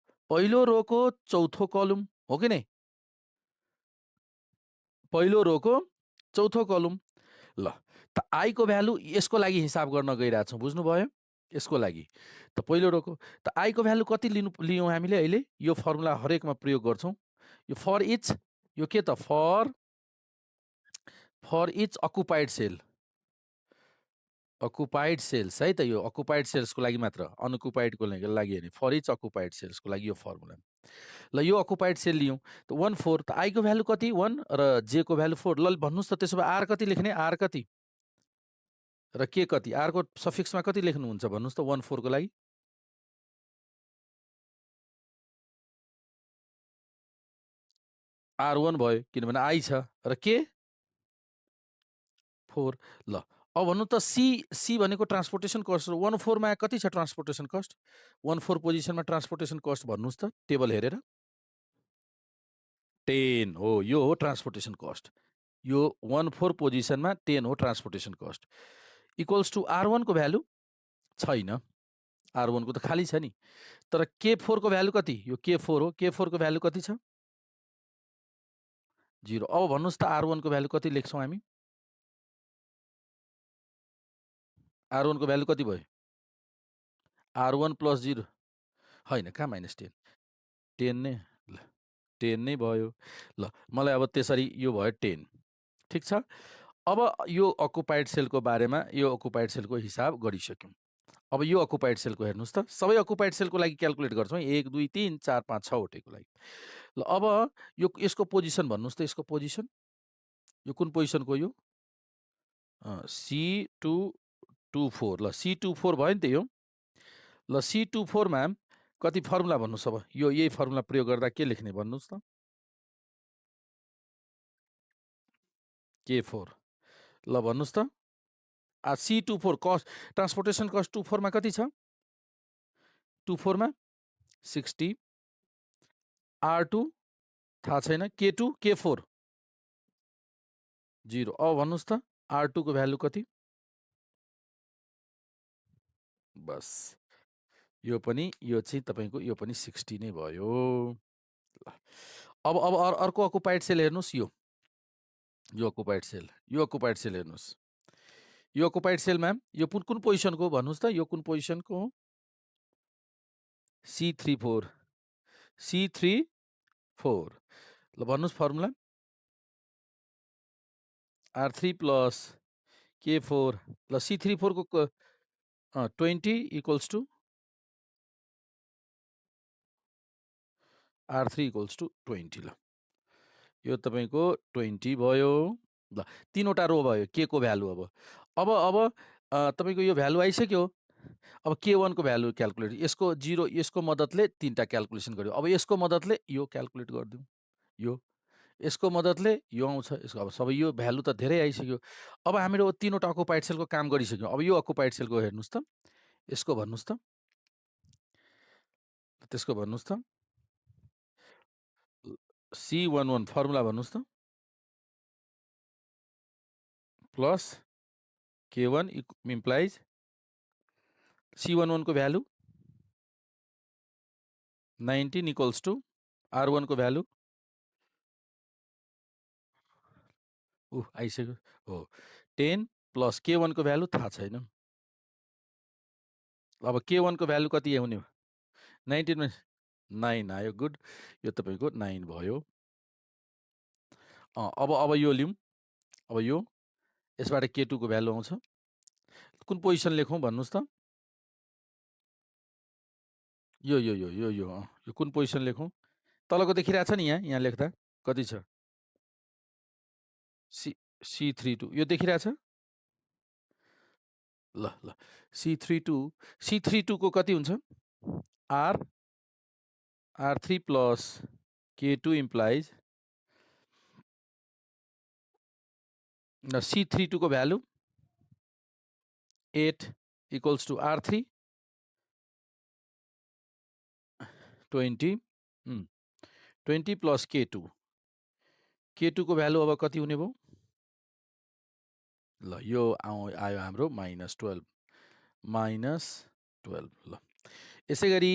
चौथो कलम हो कि नै, पहिलो रोको चौथो कलम। ल त आई को भ्यालु यसको लागि हिसाब गर्न गइरहेछौँ, बुझ्नुभयो। यसको लागि त पहिलो रोको त आई को भ्यालु कति लियौँ हामीले अहिले, यो फर्मुला हरेकमा प्रयोग गर्छौँ। यो फर इच, यो के त, for each occupied cell, occupied cells है त, यो अकुपाइड सेल्सको लागि मात्र, अनअकुपाइडको लागि होइन, फर इच अकुपाइड सेल्सको लागि यो फर्मुला। ल यो अकुपाइड सेल लियौँ त 1 4, त आई को भ्यालु कति 1 र जे को भ्यालु 4। ल भन्नुहोस् त त्यसो भए आर कति लेख्ने, आर कति र के कति, आर को सफिक्समा कति लेख्नुहुन्छ भन्नुहोस् त 1 4 को लागि। R1 भयो, किनभने आई छ, र के 4। ल अब भन्नु त सी भनेको ट्रान्सपोर्टेसन कस्ट हो। 1 4 मा कति छ ट्रान्सपोर्टेसन कस्ट, 1 4 पोजिसनमा ट्रान्सपोर्टेसन कस्ट भन्नुहोस् त टेबल हेरेर। 10 हो, यो हो ट्रान्सपोर्टेसन कस्ट। यो 1 4 पोजिसनमा 10 हो transportation cost. Equals to R1 को भ्यालु छैन, R1 को त खाली छ नि। तर K4 को भ्यालु कति, यो K4 हो, K4 को भ्यालु कति छ 0। अब भन्नुहोस् त R1 को भ्यालु कति लेख्छौँ हामी, R1 को भ्यालु कति भयो, R1 प्लस 0 होइन, कहाँ -10, 10 नै, ल 10 नै भयो। ल मलाई अब त्यसरी यो भयो 10, ठिक छ। अब यो अकुपाइड सेलको बारेमा, यो अकुपाइड सेलको हिसाब गरिसक्यौँ। अब यो अकुपाइड सेलको हेर्नुहोस् त, सबै अकुपाइड सेलको लागि क्याल्कुलेट गर्छौँ, 1 2 3 4 5 6 वटैको लागि। ल अब यो यसको पोजिसन भन्नुहोस् त, यसको पोजिसन, यो कुन पोजिसनको, यो C224। ल C24 भयो नि त यो। ल C24 मा कति फर्मुला भन्नुहोस्। अब यो यही फर्मुला प्रयोग गर्दा के लेख्ने भन्नुहोस् त, K4। ल भन्नुहोस् त, C24 कस्ट, ट्रान्सपोर्टेसन कस्ट 24 मा कति छ, 24 मा 60, R2 थाहा छैन, K2 K4 0। अब भन्नुहोस् त R2 को भ्यालु कति, बस यो पनि, यो चाहिँ तपाईँको यो पनि 60 नै भयो। अब अर्को अकुपाइड सेल हेर्नुहोस्, यो अकुपाइड सेल, यो अकुपाइड सेल हेर्नुहोस्। यो अकुपाइड सेलमा यो कुन पोजिसनको भन्नुहोस् त, यो कुन पोजिसनको हो, C34, C34। ल भन्नुहोस् फर्मुला, R3 प्लस K4। ल C34 को 20 equals to R3 equals to 20। ल यो तपाईँको 20 भयो। ल 3वटा रो भयो, के को भ्यालु। अब तपाईँको यो भ्यालु आइसक्यो। अब K1 को भ्यालु क्याल्कुलेट, यसको 0, यसको मद्दतले 3टा क्याल्कुलेसन गर्यो। अब यसको मद्दतले यो क्याल्कुलेट गरिदिउँ, यो यसको मद्दतले यो आउँछ, यसको अब सबै यो भ्यालु त धेरै आइसक्यो। अब हामीले 3वटा अकुपाइड सेलको काम गरिसक्यौँ। अब यो अकुपाइड सेलको हेर्नुहोस् त, यसको भन्नुहोस् त, त्यसको भन्नुहोस् त, C11 फर्मुला भन्नुहोस् त, प्लस K1 इम्प्लाइज C11 को भ्यालु 19 इक्वल्स टु R1 को भ्यालु आइसक्यो हो 10 प्लस K1 को भ्यालु थाहा छैन। अब K1 को भ्यालु कति हुने 19 मा 9 आयो गुड यो तपाईको 9 भयो। अब यो लिउँ अब यो यसबाट K2 को भ्यालु आउँछ कुन पोजिसन लेखौँ भन्नुस् त यो कुन पोजिसन लेखौँ तलको देखिरहेछ नि यहाँ लेख्दा कति छ C32 यो देखिरहेछ ल C32 को कति हुन्छ R3 plus K2 implies C32 को value 8 equals to R3 20 plus K2 को भ्यालु अब कति हुने भयो ल यो आयो हाम्रो -12 ल यसै गरी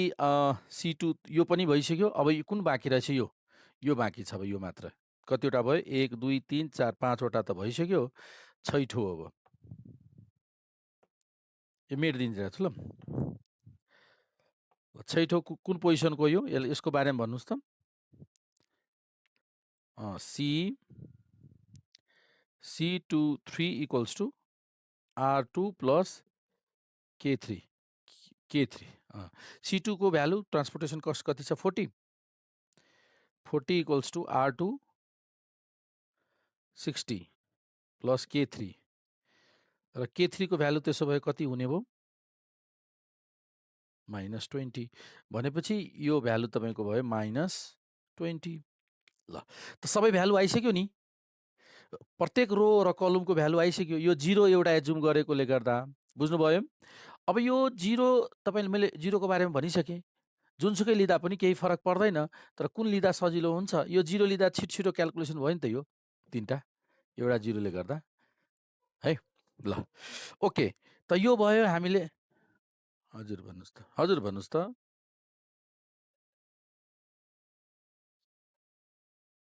C2 यो पनि भइसक्यो। अब यो कुन बाँकी रहेछ यो बाँकी छ अब यो मात्र कतिवटा भयो 1 2 3 4 5 वटा त भइसक्यो छैठो अब यो मेटिदिन्छ ल छैठो कुन पोजिसनको यो यसको बारेमा भन्नुस् त C23 equals to R2 plus K3 C2 को भ्यालु ट्रान्सपोर्टेसन कस्ट कति छ 40 equals to R2 60 plus K3 र K3 को भ्यालु त्यसो भए कति हुने भयो -20 भनेपछि यो भ्यालु तपाईको भयो -20 ल त सबै भ्यालु आइसक्यो नि प्रत्येक रो र कलमको भ्यालु आइसक्यो यो 0 एउटा एजुम गरेकोले गर्दा बुझ्नुभयो अब यो 0 तपाईले मैले 0 को बारेमा भनिसकेँ जुनसुकै लिँदा पनि केही फरक पर्दैन तर कुन लिँदा सजिलो हुन्छ यो 0 लिँदा छिटो क्याल्कुलेसन भयो नि त यो तीनटा एउटा 0 ले गर्दा है ल ओके त यो भयो हामीले हजुर भन्नुस् त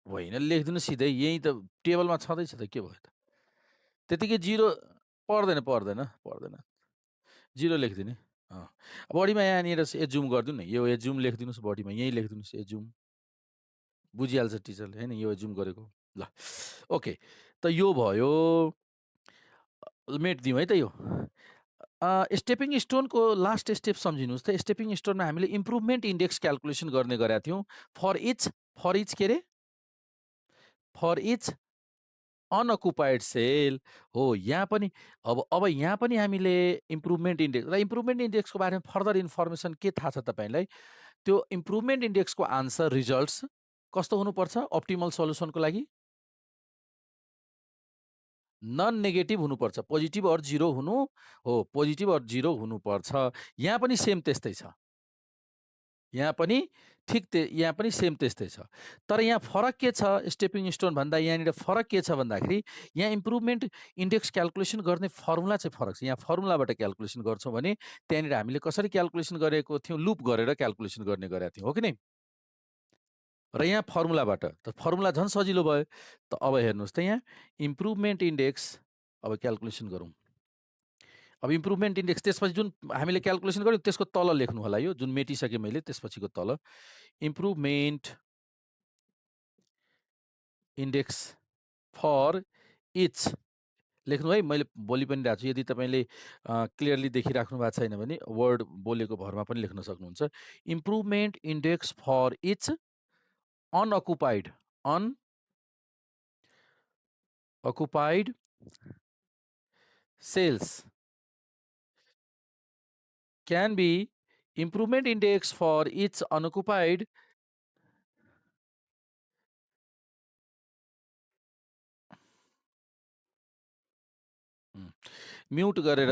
होइन लेखिदिनु सिधै यही त टेबलमा छँदैछ त के भयो त त्यतिकै 0 पर्दैन 0 लेखिदिने बढीमा यहाँनिर एजुम गरिदिउँ न यो एजुम लेखिदिनुहोस् बढीमा यहीँ लेखिदिनुहोस् एजुम बुझिहाल्छ टिचरले होइन यो एजुम गरेको ल ओके त यो भयो मेटिदिउँ है त यो स्टेपिङ स्टोनको लास्ट स्टेप सम्झिनुहोस् त स्टेपिङ स्टोनमा हामीले इम्प्रुभमेन्ट इन्डेक्स क्याल्कुलेसन गर्ने गरेका थियौँ फर इच के अरे फर इच अनअकुपाइड सेल हो यहाँ पनि अब यहाँ पनि हामीले इम्प्रुभमेन्ट इन्डेक्स र इम्प्रुभमेन्ट इन्डेक्सको बारेमा फर्दर इन्फर्मेसन के थाहा छ तपाईँलाई त्यो इम्प्रुभमेन्ट इन्डेक्सको आन्सर रिजल्ट्स कस्तो हुनुपर्छ अप्टिमल सल्युसनको लागि नन नेगेटिभ हुनुपर्छ पोजिटिभ अर जिरो हुनु हो पोजिटिभ अर जिरो हुनुपर्छ यहाँ पनि सेम त्यस्तै छ यहाँ पनि यहाँ पनि सेम त्यस्तै छ तर यहाँ फरक के छ स्टेपिङ स्टोन भन्दा यहाँनिर फरक के छ भन्दाखेरि यहाँ इम्प्रुभमेन्ट इन्डेक्स क्याल्कुलेसन गर्ने फर्मुला चाहिँ फरक छ यहाँ फर्मुलाबाट क्याल्कुलेसन गर्छौँ भने त्यहाँनिर हामीले कसरी क्याल्कुलेसन गरेको थियौँ लुप गरेर क्याल्कुलेसन गर्ने गरेका थियौँ हो कि नै र यहाँ फर्मुलाबाट त फर्मुला झन् सजिलो भयो त अब हेर्नुहोस् त यहाँ इम्प्रुभमेन्ट इन्डेक्स अब क्याल्कुलेसन गरौँ अब इम्प्रुभमेन्ट इन्डेक्स त्यसपछि जुन हामीले क्याल्कुलेसन गर्यौँ त्यसको तल लेख्नु होला यो जुन मेटिसकेँ मैले त्यसपछिको तल इम्प्रुभमेन्ट इन्डेक्स फर इच लेख्नु है मैले बोली पनि रहेको छु यदि तपाईँले क्लियरली देखिराख्नु भएको छैन भने वर्ड बोलेको भरमा पनि लेख्न सक्नुहुन्छ improvement index for each unoccupied cells can be improvement index for each unoccupied mute गरेर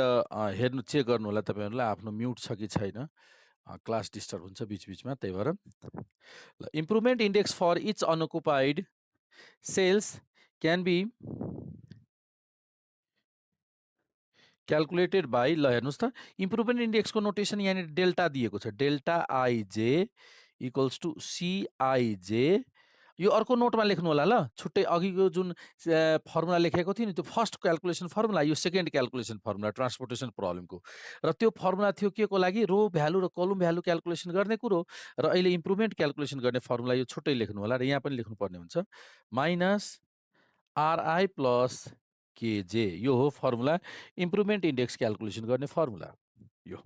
हेर्नु चेक गर्नु होला तपाईहरुलाई आफ्नो म्युट छ कि छैन क्लास डिस्टर्ब हुन्छ बीचबीचमा त्यही भएर ल improvement index for each unoccupied cells can be calculated by, ल हेर्नुहोस् त, इम्प्रुभमेन्ट इन्डेक्सको नोटेसन यहाँनिर डेल्टा दिएको छ, delta IJ equals to CIJ. यो अर्को नोटमा लेख्नु होला ल, छुट्टै अघिको जुन फर्मुला लेखेको थियो नि, त्यो फर्स्ट क्याल्कुलेसन फर्मुला, यो सेकेन्ड क्याल्कुलेसन फर्मुला ट्रान्सपोर्टेसन प्रब्लमको। र त्यो फर्मुला थियो के को लागि, रो भ्यालु र कलम भ्यालु क्याल्कुलेसन गर्ने कुरो, र अहिले इम्प्रुभमेन्ट क्याल्कुलेसन गर्ने फर्मुला यो छुट्टै लेख्नु होला, र यहाँ पनि लेख्नुपर्ने हुन्छ माइनस आरआई प्लस केजे, यो हो फर्मुला, इम्प्रुभमेन्ट इन्डेक्स क्याल्कुलेसन गर्ने फर्मुला। यो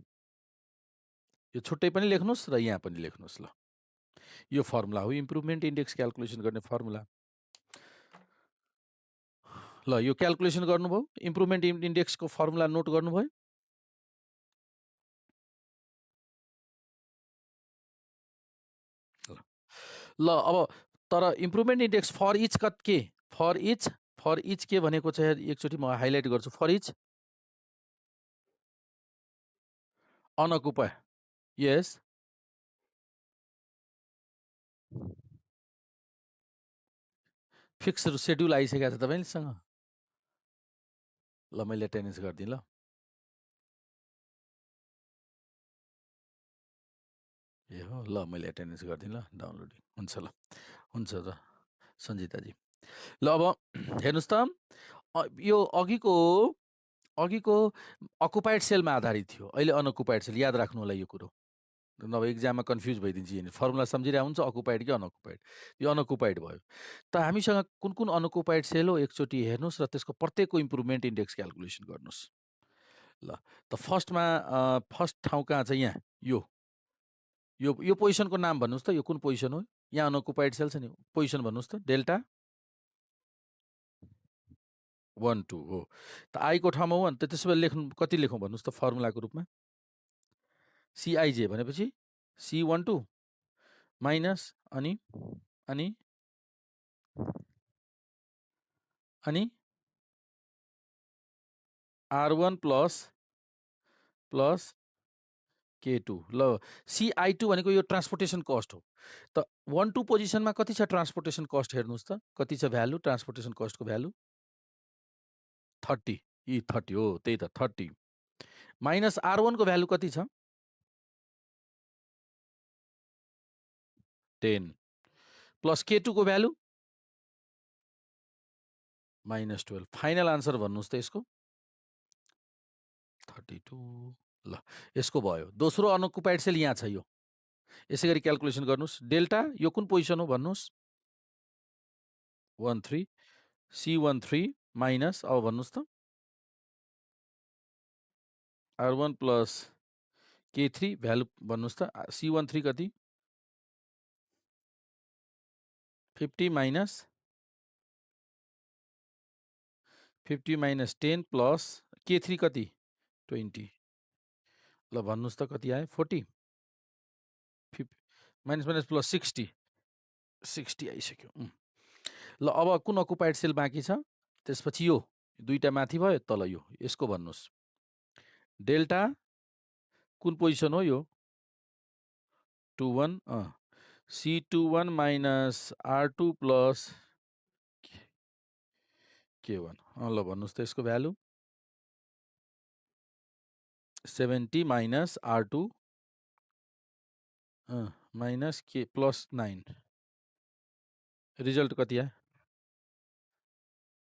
छुट्टै पनि लेख्नुहोस् र यहाँ पनि लेख्नुहोस् ल, यो फर्मुला हो इम्प्रुभमेन्ट इन्डेक्स क्याल्कुलेसन गर्ने फर्मुला। ल यो क्याल्कुलेसन गर्नुभयो, इम्प्रुभमेन्ट इन्डेक्सको फर्मुला नोट गर्नुभयो। ल अब तर improvement index for each for each के भनेको छ, एकचोटि म हाइलाइट गर्छु, फर इच अनअकुपाइड, यस फिक्स सेड्युल आइसकेको छ तपाईँसँग। ल मैले एटेन्डेन्स गरिदिएँ ल, ए हो ल, मैले एटेन्डेन्स गरिदिएँ ल, डाउनलोडिङ हुन्छ ल, हुन्छ त सञ्जिताजी। ल अब हेर्नुहोस् त, यो अघिको अकुपाइड सेलमा आधारित थियो, अहिले अनअकुपाइड सेल, याद राख्नु होला यो कुरो, नभए इक्जाममा कन्फ्युज भइदिन्छ यहाँनिर, फर्मुला सम्झिरहेको हुन्छ अकुपाइड कि अनअकुपाइड, यो अनअकुपाइड भयो। त हामीसँग कुन कुन अनअकुपाइड सेल हो एकचोटि हेर्नुहोस्, र त्यसको प्रत्येकको इम्प्रुभमेन्ट इन्डेक्स क्याल्कुलेसन गर्नुहोस्। ल त फर्स्टमा फर्स्ट ठाउँ कहाँ छ, यहाँ यो पोजिसनको नाम भन्नुहोस् त, यो कुन पोजिसन हो, यहाँ अनअकुपाइड सेल छ नि, पोजिसन भन्नुहोस् त, डेल्टा 1 2 हो, त आईको ठाउँमा 1, त त्यसो भए लेख्नु, कति लेखौँ भन्नुहोस् त फर्मुलाको रूपमा, सिआइजे भनेपछि C12 माइनस अनि अनि अनि R1 प्लस K2। ल CI2 भनेको यो ट्रान्सपोर्टेसन कस्ट हो, त 1 2 पोजिसनमा कति छ ट्रान्सपोर्टेसन कस्ट, हेर्नुहोस् त कति छ भ्यालु, ट्रान्सपोर्टेसन कस्टको भ्यालु 30, यी 30 हो, त्यही त 30 माइनस R1 को भ्यालु कति छ 10 प्लस K2 को भ्यालु -12, फाइनल आन्सर भन्नुहोस् त यसको 32। ल यसको भयो, दोस्रो अनअकुपाइड सेल यहाँ छ, यो यसै गरी क्याल्कुलेसन गर्नुहोस्, डेल्टा यो कुन पोजिसन हो भन्नुहोस् 13, C13 माइनस, अब भन्नुहोस् त R1 प्लस K3 भ्यालु भन्नुहोस् त, C13 कति 50 माइनस 10 प्लस K3 कति 20, ल भन्नुहोस् त कति आयो 40, माइनस प्लस 60 आइसक्यो। ल अब कुन अकुपाइड सेल बाँकी छ, त्यसपछि यो दुईटा माथि भयो, तल यो, यसको भन्नुहोस् डेल्टा कुन पोजिसन हो, यो 21, C21 minus R2 plus K1, ल भन्नुहोस् त यसको value 70 minus R2 minus K plus 9, result कति आयो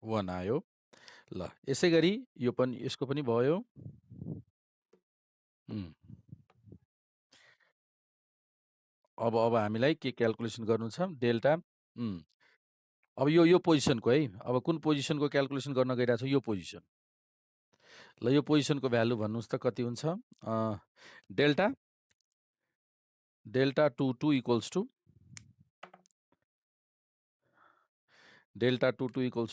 1 आयो। ल यसै गरी यो पनि, यसको पनि भयो। अब हामीलाई के क्याल्कुलेसन गर्नु छ, डेल्टा अब यो पोजिसनको है, अब कुन पोजिसनको क्याल्कुलेसन गर्न गइरहेको छ, यो पोजिसन। ल यो पोजिसनको भ्यालु भन्नुहोस् त कति हुन्छ, delta 22 equals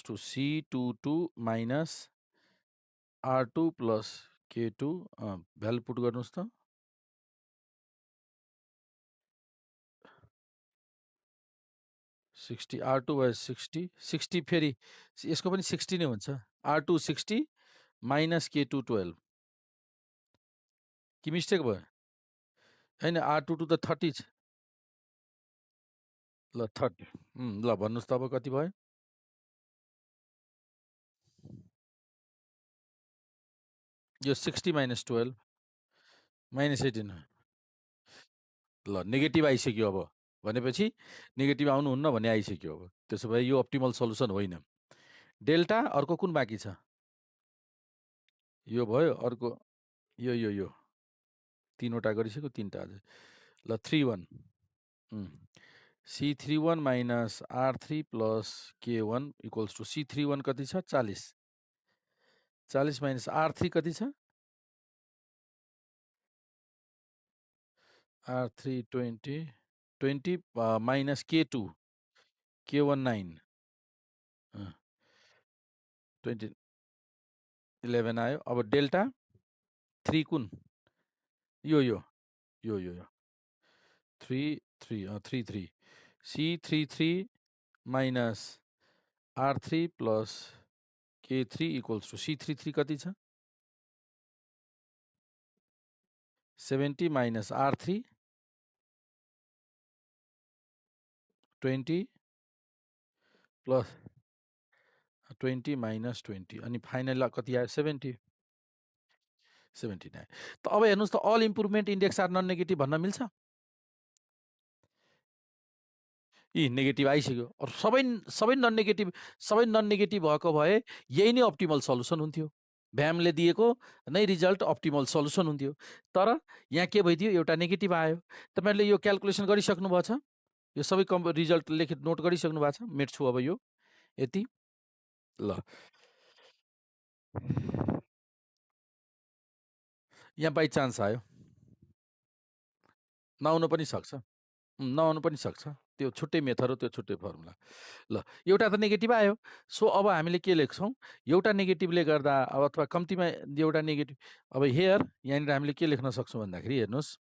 to C22 minus R2 plus K2, value put गर्नुहोस् त 60, R2 भयो 60 फेरि यसको पनि 60 नै हुन्छ, R2 60 माइनस K2 12, कि मिस्टेक भयो, होइन R2 त 30 छ, ल 30, ल भन्नुहोस् त अब कति भयो, यो 60 - 12 -18 ल नेगेटिभ आइसक्यो अब भनेपछि नेगेटिभ आउनुहुन्न भन्ने आइसक्यो अब त्यसो भए यो अप्टिमल सल्युसन होइन। डेल्टा अर्को कुन बाँकी छ? यो भयो अर्को यो तीनवटा गरिसक्यो तीनटा अझै ल 3 1 C31 minus R3 plus K1 equals to C31 कति छ 40 40 माइनस R3 कति छ R3 20 20 माइनस K2 K1 9 20 11 आयो। अब डेल्टा 3 कुन यो 3 3 3 3 C33 minus R3 plus K3 equals to C33 कति छ 70 माइनस R3 20 प्लस 20 माइनस 20 अनि फाइनल कति आयो 70 79। त अब हेर्नुहोस् त all improvement index are non negative भन्न मिल्छ? यी नेगेटिभ आइसक्यो। सबै नन नेगेटिभ भएको भए यही नै अप्टिमल सल्युसन हुन्थ्यो। भ्यामले दिएको नै रिजल्ट अप्टिमल सल्युसन हुन्थ्यो। तर यहाँ के भइदियो एउटा नेगेटिभ आयो। तपाईहरुले यो क्याल्कुलेसन गरिसक्नु भएको छ? यो सबै रिजल्ट नोट गरिसक्नु भएको छ? मेट्छु अब यो यति ल यहाँ बाइ चान्स आयो। नआउनु पनि सक्छ। नआउनु पनि सक्छ। त्यो छुट्टै मेथड हो, त्यो छुट्टै फर्मुला। ल एउटा त नेगेटिभ आयो। सो अब हामीले के लेख्छौँ? एउटा नेगेटिभले गर्दा अथवा कम्तीमा एउटा नेगेटिभ अब हियर यहाँनिर हामीले के लेख्न सक्छौँ भन्दाखेरि हेर्नुहोस्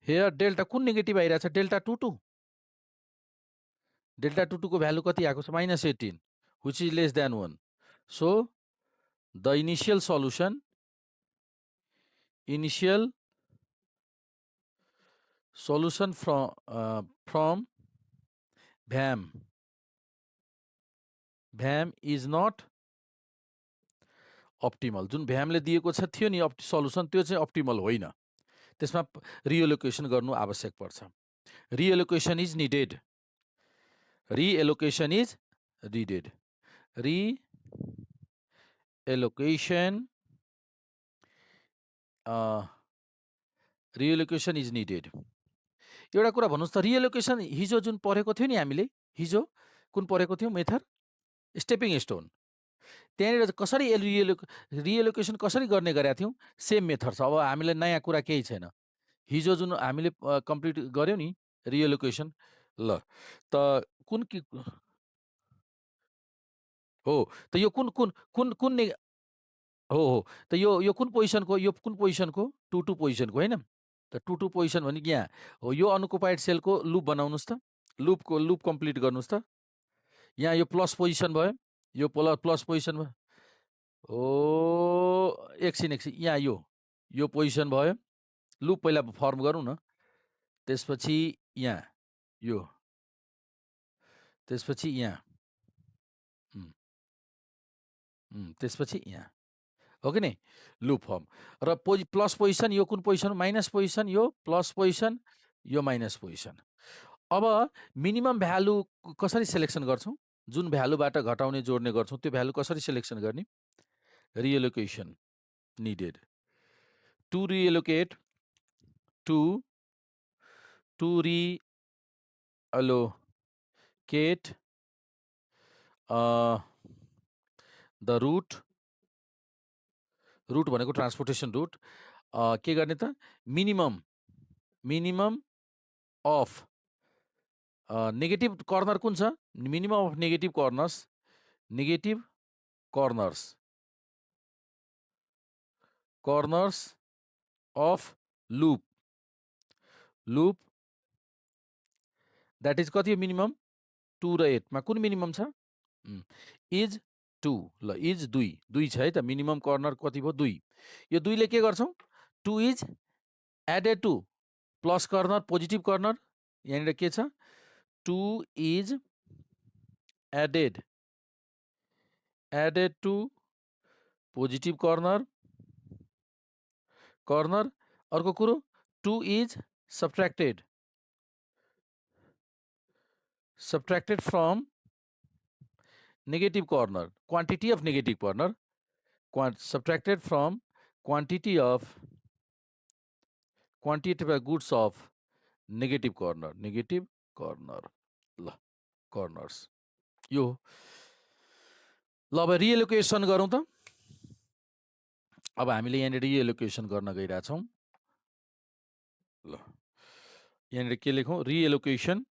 हियर डेल्टा कुन नेगेटिभ आइरहेछ डेल्टा 22 डेल्टा 22 को भ्यालु कति आएको छ -18 which is less than 1. So the initial solution from VAM is not optimal. जुन भ्यामले दिएको छ थियो नि सल्युसन त्यो चाहिँ अप्टिमल होइन। त्यसमा रिएलोकेसन गर्नु आवश्यक पर्छ। Reallocation is needed. Reallocation is needed. Reallocation is needed. एउटा कुरा भन्नुस् त रिएलोकेसन हिजो जुन पढेको थियो नि हामीले हिजो कुन पढेको थियो मेथड स्टेपिङ स्टोन त्यहाँनिर कसरी रिएलोकेसन कसरी गर्ने गरेका थियौँ सेम मेथड छ। अब हामीले नयाँ कुरा केही छैन। हिजो जुन हामीले कम्प्लिट गर्यौँ नि रिएलोकेसन ल त कुन हो त यो कुन कुन कुन कुन हो त यो कुन पोजिसनको 2 पोजिसनको होइन त 2 पोजिसन भने यहाँ हो यो अनअकुपाइड सेलको लुप बनाउनुस् त लुप कम्प्लिट गर्नुस् त यहाँ यो प्लस पोजिसन भयो यो प्लस पोजिसन भयो ओ एकछिन यहाँ यो पोजिसन भयो लुप पहिला फर्म गरौँ न त्यसपछि यहाँ यो त्यसपछि यहाँ त्यसपछि यहाँ हो कि नै लुप फर्म र प्लस पोजिसन यो कुन पोजिसन माइनस पोजिसन यो प्लस पोजिसन यो माइनस पोजिसन। अब मिनिमम भ्यालु कसरी सेलेक्सन गर्छौँ जुन भ्यालुबाट घटाउने जोड्ने गर्छौँ त्यो भ्यालु कसरी सेलेक्सन गर्ने reallocation needed to reallocate to reallocate the route भनेको ट्रान्सपोर्टेसन रुट के गर्ने त मिनिमम अफ नेगेटिभ कर्नर कुन छ minimum of negative corners of loop that is कति मिनिमम 2 र 8 मा कुन मिनिमम छ इज 2 ल इज 2 छ है त मिनिमम कर्नर कति भयो 2 यो 2 ले के गर्छौँ 2 is added to plus corner positive corner यहाँनिर के छ 2 is added added to positive corner, अर्को कुरो 2 is subtracted from negative corner, quantity of negative corner, subtracted from quantity of goods of negative corner, ल कर्नर्स यो हो। ल अब रिएलोकेसन गरौँ त। अब हामीले यहाँनिर रिएलोकेसन गर्न गइरहेछौँ। ल यहाँनिर के लेखौँ? रिएलोकेसन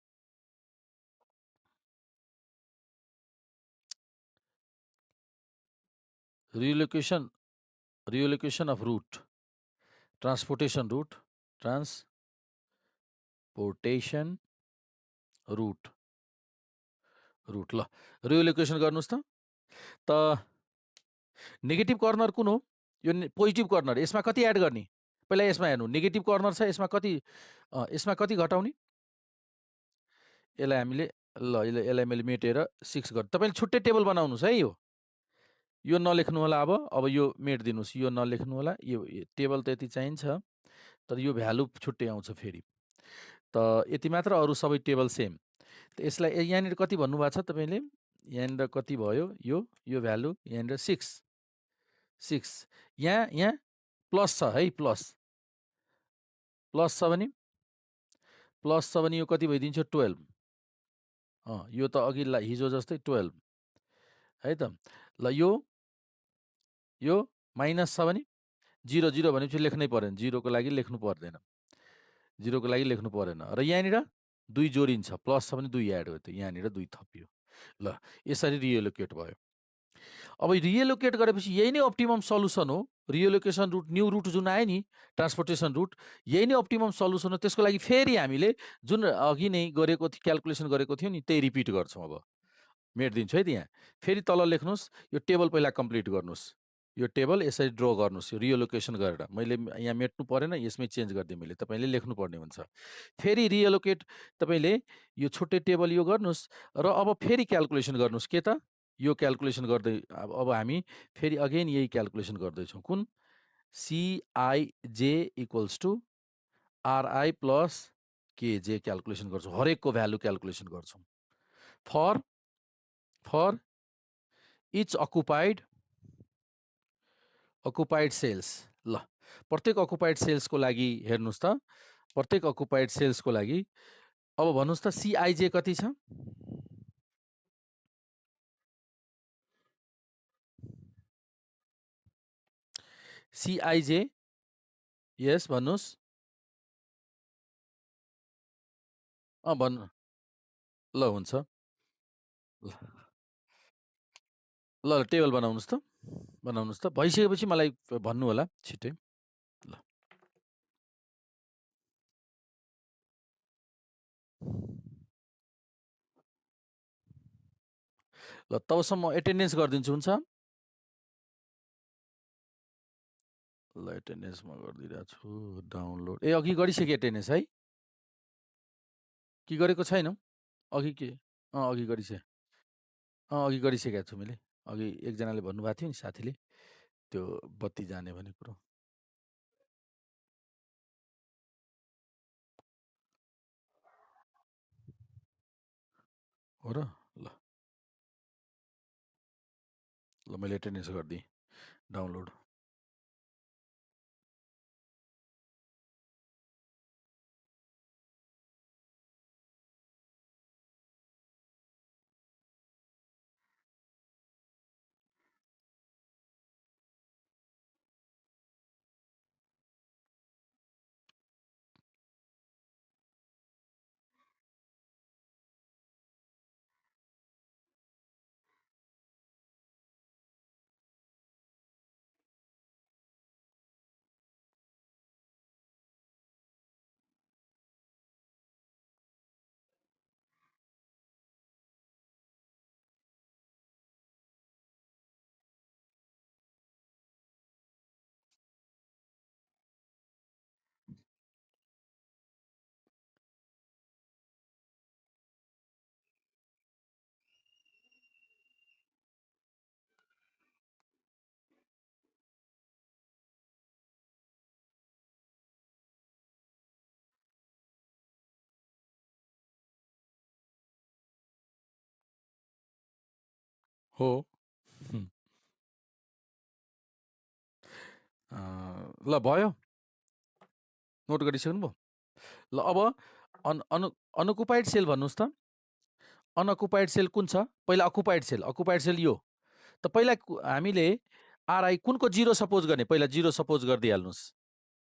अफ रुट, ट्रान्सपोर्टेसन रुट, ल रिएलोकेसन गर्नुहोस् त नेगेटिभ कर्नर कुन हो? यो पोजिटिभ कर्नर। यसमा कति एड गर्ने? पहिला यसमा हेर्नु, नेगेटिभ कर्नर छ, यसमा कति घटाउने? यसलाई हामीले यसलाई मैले मेटेर 6 गर्। तपाईँले छुट्टै टेबल बनाउनुहोस् है। यो नलेख्नु होला। अब यो मेटिदिनुहोस्, यो नलेख्नु होला। यो टेबल त यति चाहिन्छ, तर यो भ्यालु छुट्टै आउँछ फेरि। त यति मात्र, अरू सबै टेबल सेम। त यसलाई यहाँनिर कति भन्नुभएको छ तपाईँले? यहाँनिर कति भयो? यो भ्यालु यहाँनिर 6। यहाँ प्लस छ है, प्लस छ भने यो कति भइदिन्छ? 12। यो त अघि हिजो जस्तै 12 है त। ल यो माइनस छ भने 0 भनेपछि लेख्नै परेन, 0 को लागि लेख्नु पर्दैन, र यहाँनिर 2 जोडिन्छ, प्लस छ भने 2 एड हो, त यहाँनिर 2 थपियो। ल यसरी रिएलोकेट भयो। अब रिएलोकेट गरेपछि यही नै अप्टिमम सल्युसन हो। रिएलोकेसन रुट, न्यू रुट जुन आयो नि, ट्रान्सपोर्टेसन रुट, यही नै अप्टिमम सल्युसन हो। त्यसको लागि फेरि हामीले जुन अघि नै क्यालकुलेसन गरेको थियौँ नि, त्यही रिपिट गर्छौँ। अब मेटिदिन्छु है त। यहाँ फेरि तल लेख्नुहोस्, यो टेबल पहिला कम्प्लिट गर्नुहोस्। यो टेबल यसरी ड्र गर्नुहोस् रिएलोकेसन गरेर। मैले यहाँ मेट्नु परेन, यसमै चेन्ज गरिदिएँ मैले, तपाईँले लेख्नुपर्ने हुन्छ। फेरि रिएलोकेट तपाईँले यो छुट्टै टेबल यो गर्नुहोस्, र अब फेरि क्यालकुलेसन गर्नुहोस्। के त? यो क्यालकुलेसन गर्दै अब हामी फेरि अगेन यही क्यालकुलेसन गर्दैछौँ। कुन? CIJ equals to RI plus KJ calculation गर्छौँ। हरेकको भ्यालु क्यालकुलेसन गर्छौँ। For each occupied cells. ल प्रत्येक अकुपाइड सेल्सको लागि हेर्नुहोस् त। प्रत्येक अकुपाइड सेल्सको लागि अब भन्नुहोस् त CIJ कति छ? CIJ यस भन्नुहोस्। भन्नु। ल हुन्छ। ल टेबल बनाउनुहोस् त। भइसकेपछि मलाई भन्नु होला छिट्टै। ल तबसम्म एटेन्डेन्स गरिदिन्छु, हुन्छ? ल एटेन्डेन्स म गरिदिइरहेको छु। डाउनलोड अघि गरिसकेँ एटेन्डेन्स है, कि गरेको छैनौँ? अघि के अघि गरिसकेको छु मैले। अघि एकजनाले भन्नुभएको थियो नि, साथीले, त्यो बत्ती जाने भन्ने कुरो। हो र? ल मैले एटेन्डेन्स गरिदिएँ, डाउनलोड। हो। ल भयो, नोट गरिसक्नुभयो? ल अब अनअकुपाइड सेल भन्नुहोस् त। अनअकुपाइड सेल कुन छ? पहिला अकुपाइड सेल यो। त पहिला हामीले आरआई कुनको 0 सपोज गर्ने? पहिला 0 सपोज गरिदिइहाल्नुहोस्।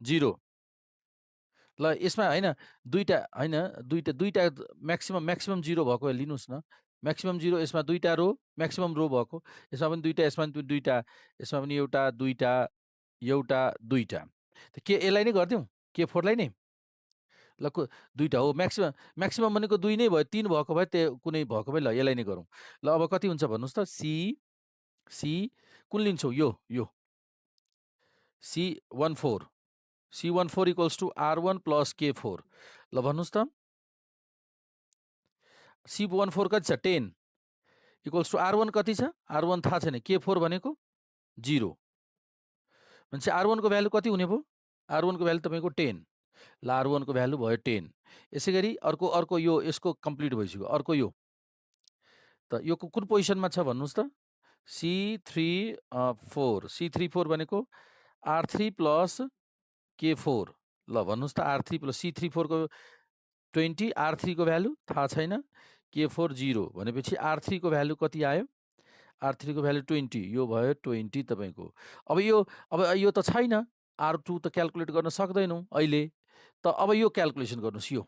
0 ल यसमा होइन दुईटा म्याक्सिमम 0 भएको लिनुहोस् न। म्याक्सिमम 0 यसमा दुईटा रो, म्याक्सिमम रो भएको। यसमा पनि दुईटा, यसमा पनि दुईटा, यसमा पनि एउटा, दुईटा, एउटा, दुईटा। त के यसलाई नै गरिदिउँ? K4 लाई नै? ल दुईटा हो म्याक्सिमम भनेको 2 नै भयो, 3 भएको भए त्यो कुनै भएको भए ल यसलाई नै गरौँ। ल अब कति हुन्छ भन्नुहोस् त? सी कुन लिन्छौ? यो C14 equals to R1 plus K4। ल भन्नुहोस् त C14 कति छ? 10 इक्वल्स टु R1 कति छ? R1 थाहा छैन। K4 भनेको 0 भनेपछि R1 को भ्यालु कति हुने भयो? R1 को भ्यालु तपाईँको 10। ल R1 को भ्यालु भयो 10। यसै गरी अर्को यो यसको कम्प्लिट भइसक्यो। अर्को यो त यो कुन पोजिसनमा छ भन्नुहोस् त? C34 भनेको R3 प्लस K4। ल भन्नुहोस् त R3 प्लस C34 को 20, R3 को भ्यालु थाहा छैन, K4 0 भनेपछि R3 को भ्यालु कति आयो? R3 को भ्यालु 20, यो भयो 20 तपाईँको। अब यो त छैन, R2 त क्याल्कुलेट गर्न सक्दैनौँ अहिले। त अब यो क्याल्कुलेसन गर्नुहोस्। यो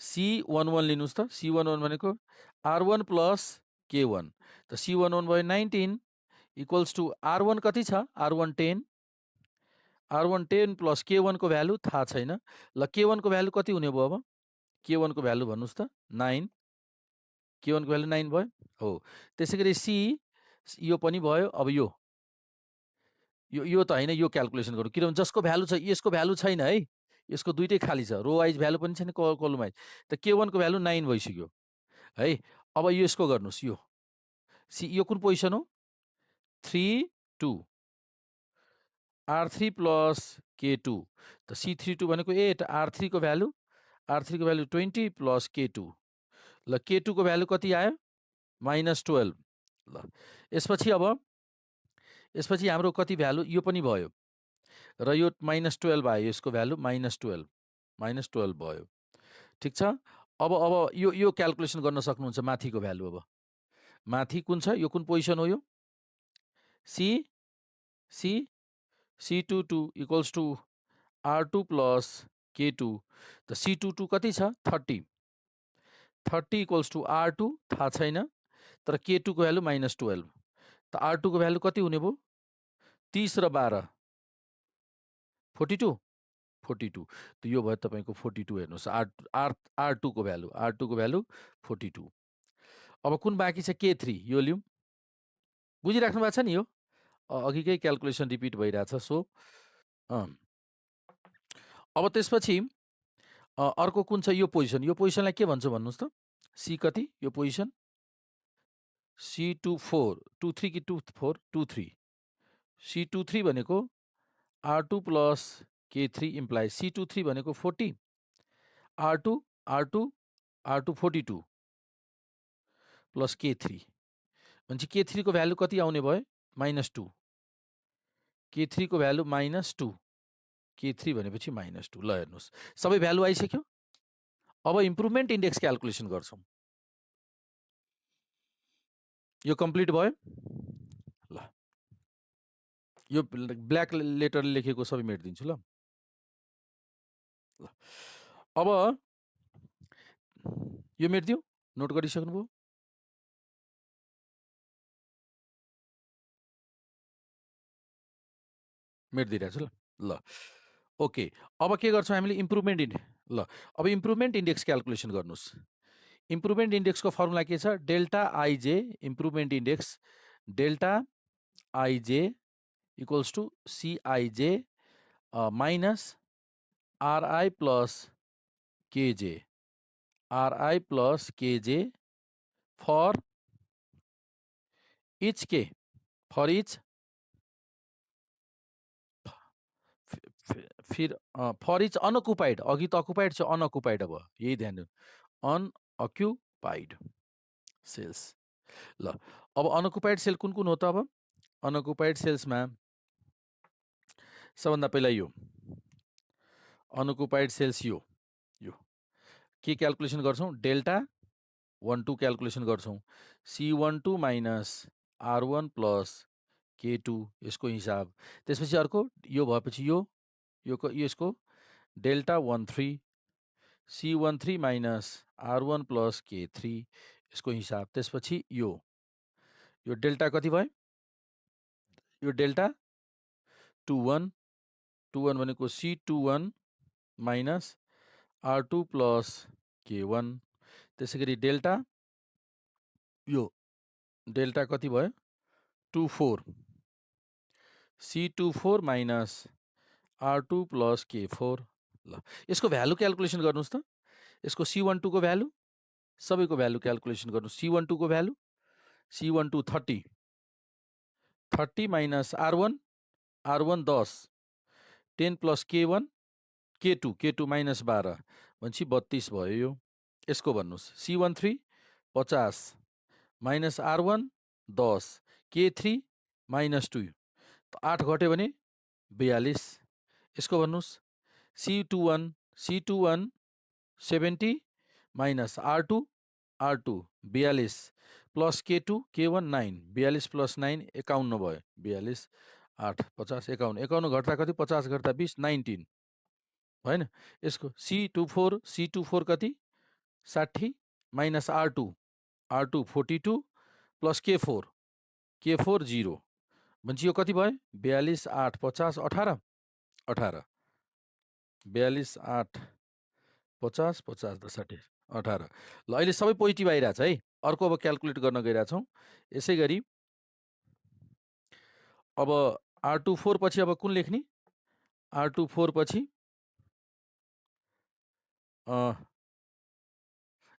C11 लिनुहोस् त। C11 भनेको R1 प्लस K1। त C11 भयो 19 इक्वल्स टु R1 कति छ? R1 10। R1 10 प्लस K1 को भ्यालु थाहा छैन। ल K1 को भ्यालु कति हुने भयो अब? K1 को भ्यालु भन्नुहोस् त। 9। K1 को भ्यालु 9 भयो हो। त्यसै गरी C यो पनि भयो। अब यो त होइन, यो क्याल्कुलेसन गरौँ, किनभने जसको भ्यालु छ यसको भ्यालु छैन है। यसको दुइटै खाली छ, रो वाइज भ्यालु पनि छैन, कलम वाइज। त K1 को भ्यालु 9 भइसक्यो है। अब यसको गर्नुहोस्। यो कुन पोजिसन हो? 3 2 R3 प्लस K2। त C32 भनेको 8, R3 को भ्यालु 20 प्लस K2। ल K2 को भ्यालु कति आयो? -12। ल यसपछि हाम्रो कति भ्यालु? यो पनि भयो र यो -12 आयो। यसको भ्यालु -12 भयो। ठिक छ। अब यो क्याल्कुलेसन गर्न सक्नुहुन्छ माथिको भ्यालु। अब माथि कुन छ? यो कुन पोजिसन हो? यो C22 equals to R2 plus K2। त C22 कति छ? 30 इक्वल्स टु R2 थाहा छैन, तर K2 को भ्यालु -12। त R2 को भ्यालु कति हुने भयो? 30 र 12 42। त यो भयो तपाईँको 42। हेर्नुहोस् R2 को भ्यालु 42। अब कुन बाँकी छ? K3। यो लिउँ। बुझिराख्नु भएको छ नि? यो अघिकै क्याल्कुलेसन रिपिट भइरहेछ। सो अब त्यसपछि अर्को कुन छ? यो पोजिसन। यो पोजिसनलाई के भन्छ भन्नुहोस् त? C कति? यो पोजिसन C24 23 कि 24? 23। C23 भनेको R2 plus K3 implies C23 भनेको 40, R2 42 प्लस K3 भनेपछि K3 को भ्यालु कति आउने भयो? -2। K3 को भ्यालु -2। K3 भनेपछि -2। ल हेर्नुहोस्, सबै भ्यालु आइसक्यो। अब इम्प्रुभमेन्ट इन्डेक्स क्याल्कुलेसन गर्छौँ। यो कम्प्लिट भयो। ल यो ब्ल्याक लेटरले लेखेको सबै मेटिदिन्छु। ल अब यो मेटिदिउँ। नोट गरिसक्नुभयो? मेटिदिइरहेको छु। ल ओके। अब के गर्छौँ हामीले? अब इम्प्रुभमेन्ट इन्डेक्स क्याल्कुलेसन गर्नुहोस्। इम्प्रुभमेन्ट इन्डेक्सको फर्मुला के छ? Delta IJ improvement index, delta IJ equals to CIJ minus RI plus KJ, RI plus KJ for each के? For each for for each unoccupied. अघि त अकुपाइड छ, अनअकुपाइड। अब यही ध्यान दिनु, अनअक्युपाइड सेल्स। ल अब अनअकुपाइड सेल कुन कुन हो त? अब अनअकुपाइड सेल्समा सबभन्दा पहिला यो अनअकुपाइड सेल्स, यो के क्याल्कुलेसन गर्छौँ? डेल्टा 1 2 क्याल्कुलेसन गर्छौँ। C12 minus R1 plus K2 यसको हिसाब। त्यसपछि अर्को यो भएपछि यो यसको delta 13 C13 minus R1 plus K3 यसको हिसाब। त्यसपछि यो डेल्टा कति भयो? यो डेल्टा 21 भनेको C21 minus R2 plus K1। त्यसै गरी डेल्टा डेल्टा कति भयो? 24 C24 minus R2 plus K4। ल यसको भ्यालु क्याल्कुलेसन गर्नुहोस् त। यसको C12 को भ्यालु सबैको भ्यालु क्याल्कुलेसन गर्नु। C12 को value C12 30 minus R1 10 10 plus K2 minus 12 भनेपछि 32 भयो। यो यसको भन्नुहोस् C13 50 minus R1 10 K3 minus 2 8 घट्यो भने 42। यसको भन्नुहोस् C21 70 minus R2 42 plus K1 9 42 plus 9 51 भयो। 42 8 50 51 घट्दा कति? 50 घट्दा 20 19 होइन। यसको C24 कति? 60 माइनस R2 42 प्लस K4 0 भनेपछि यो कति भयो? 42 8 50 18 42 8 50 50 60 18। ल अहिले सबै पोजिटिभ आइरहेछ है। अर्को अब क्याल्कुलेट गर्न गइरहेछौँ। यसै गरी अब R24 पछि अब कुन लेख्ने? R24 पछि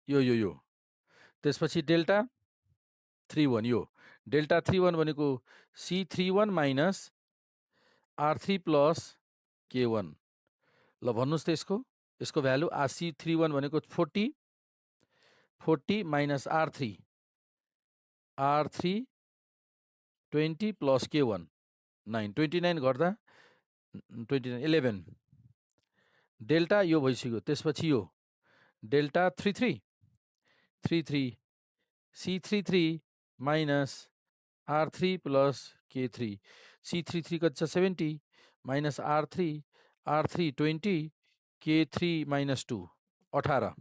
यो त्यसपछि डेल्टा 31 यो डेल्टा 31 भनेको C31 minus R3 plus K1। ल भन्नुहोस् त यसको भ्यालु C31 भनेको 40 minus R3 20 plus K1 9 29 घट्दा 29 11 delta यो भइसक्यो। त्यसपछि यो delta 33 C33 minus R3 plus K3 C33 कति छ? 70 माइनस R3 20 K3 माइनस 2 18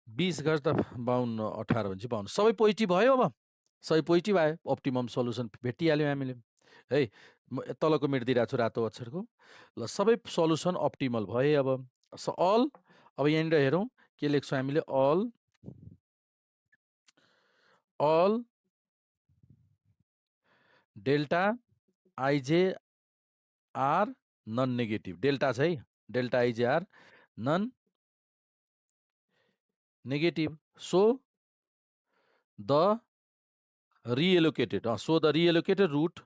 20 गर्दा 52 18 भनेपछि 52 सबै पोजिटिभ भयो। अब सबै पोजिटिभ आयो। अप्टिमम सल्युसन भेटिहाल्यो हामीले है। म तलको मेटिदिइरहेको छु रातो अक्षरको। ल सबै सल्युसन अप्टिमल भए। अब अल अब यहाँनिर हेरौँ के लेख्छौँ हामीले? All delta IJ are non negative. Delta छ है, delta IJ are non negative. So the reallocated route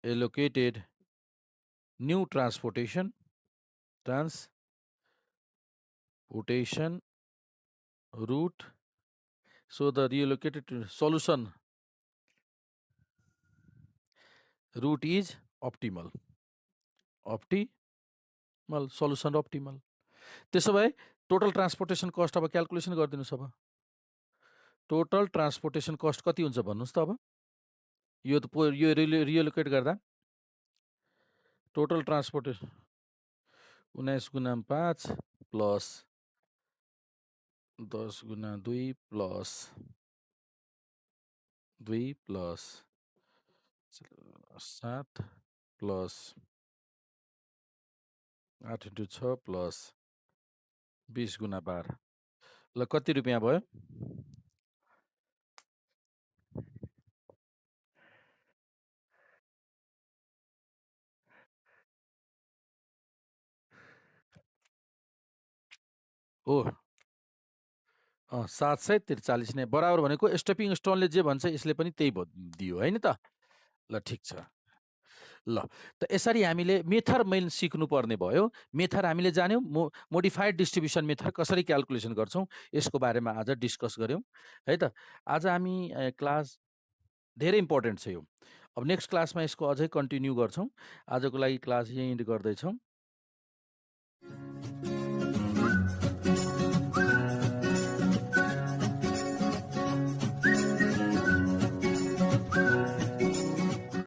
reallocated new transportation route. So the reallocated solution route is optimal solution optimal। त्यसो भए टोटल ट्रान्सपोर्टेसन कस्ट अब क्याल्कुलेसन गरिदिनुहोस्। अब टोटल ट्रान्सपोर्टेसन कस्ट कति हुन्छ भन्नुहोस् त। अब यो रिएलोकेट गर्दा टोटल ट्रान्सपोर्टेसन 19 गुना 5 प्लस 10 गुना 2 प्लस 7 प्लस 8 into 6 प्लस 20 गुना 12। ल कति रुपियाँ भयो? ओ 743 नै बराबर भनेको स्टेपिङ स्टोनले जे भन्छ यसले पनि त्यही दियो होइन त। ल ठिक छ। ल, त यसरी हामीले मेथड मेन सिक्नुपर्ने भयो। मेथड हामीले जान्यौँ, मोडिफाइड डिस्ट्रिब्युसन मेथड कसरी क्याल्कुलेसन गर्छौँ, यसको बारेमा आज डिस्कस गऱ्यौँ, है त? आज हामी क्लास धेरै इम्पोर्टेन्ट छ यो। अब नेक्स्ट क्लासमा यसको अझै कन्टिन्यू गर्छौँ। आजको लागि क्लास यहीँ एन्ड गर्दैछौँ।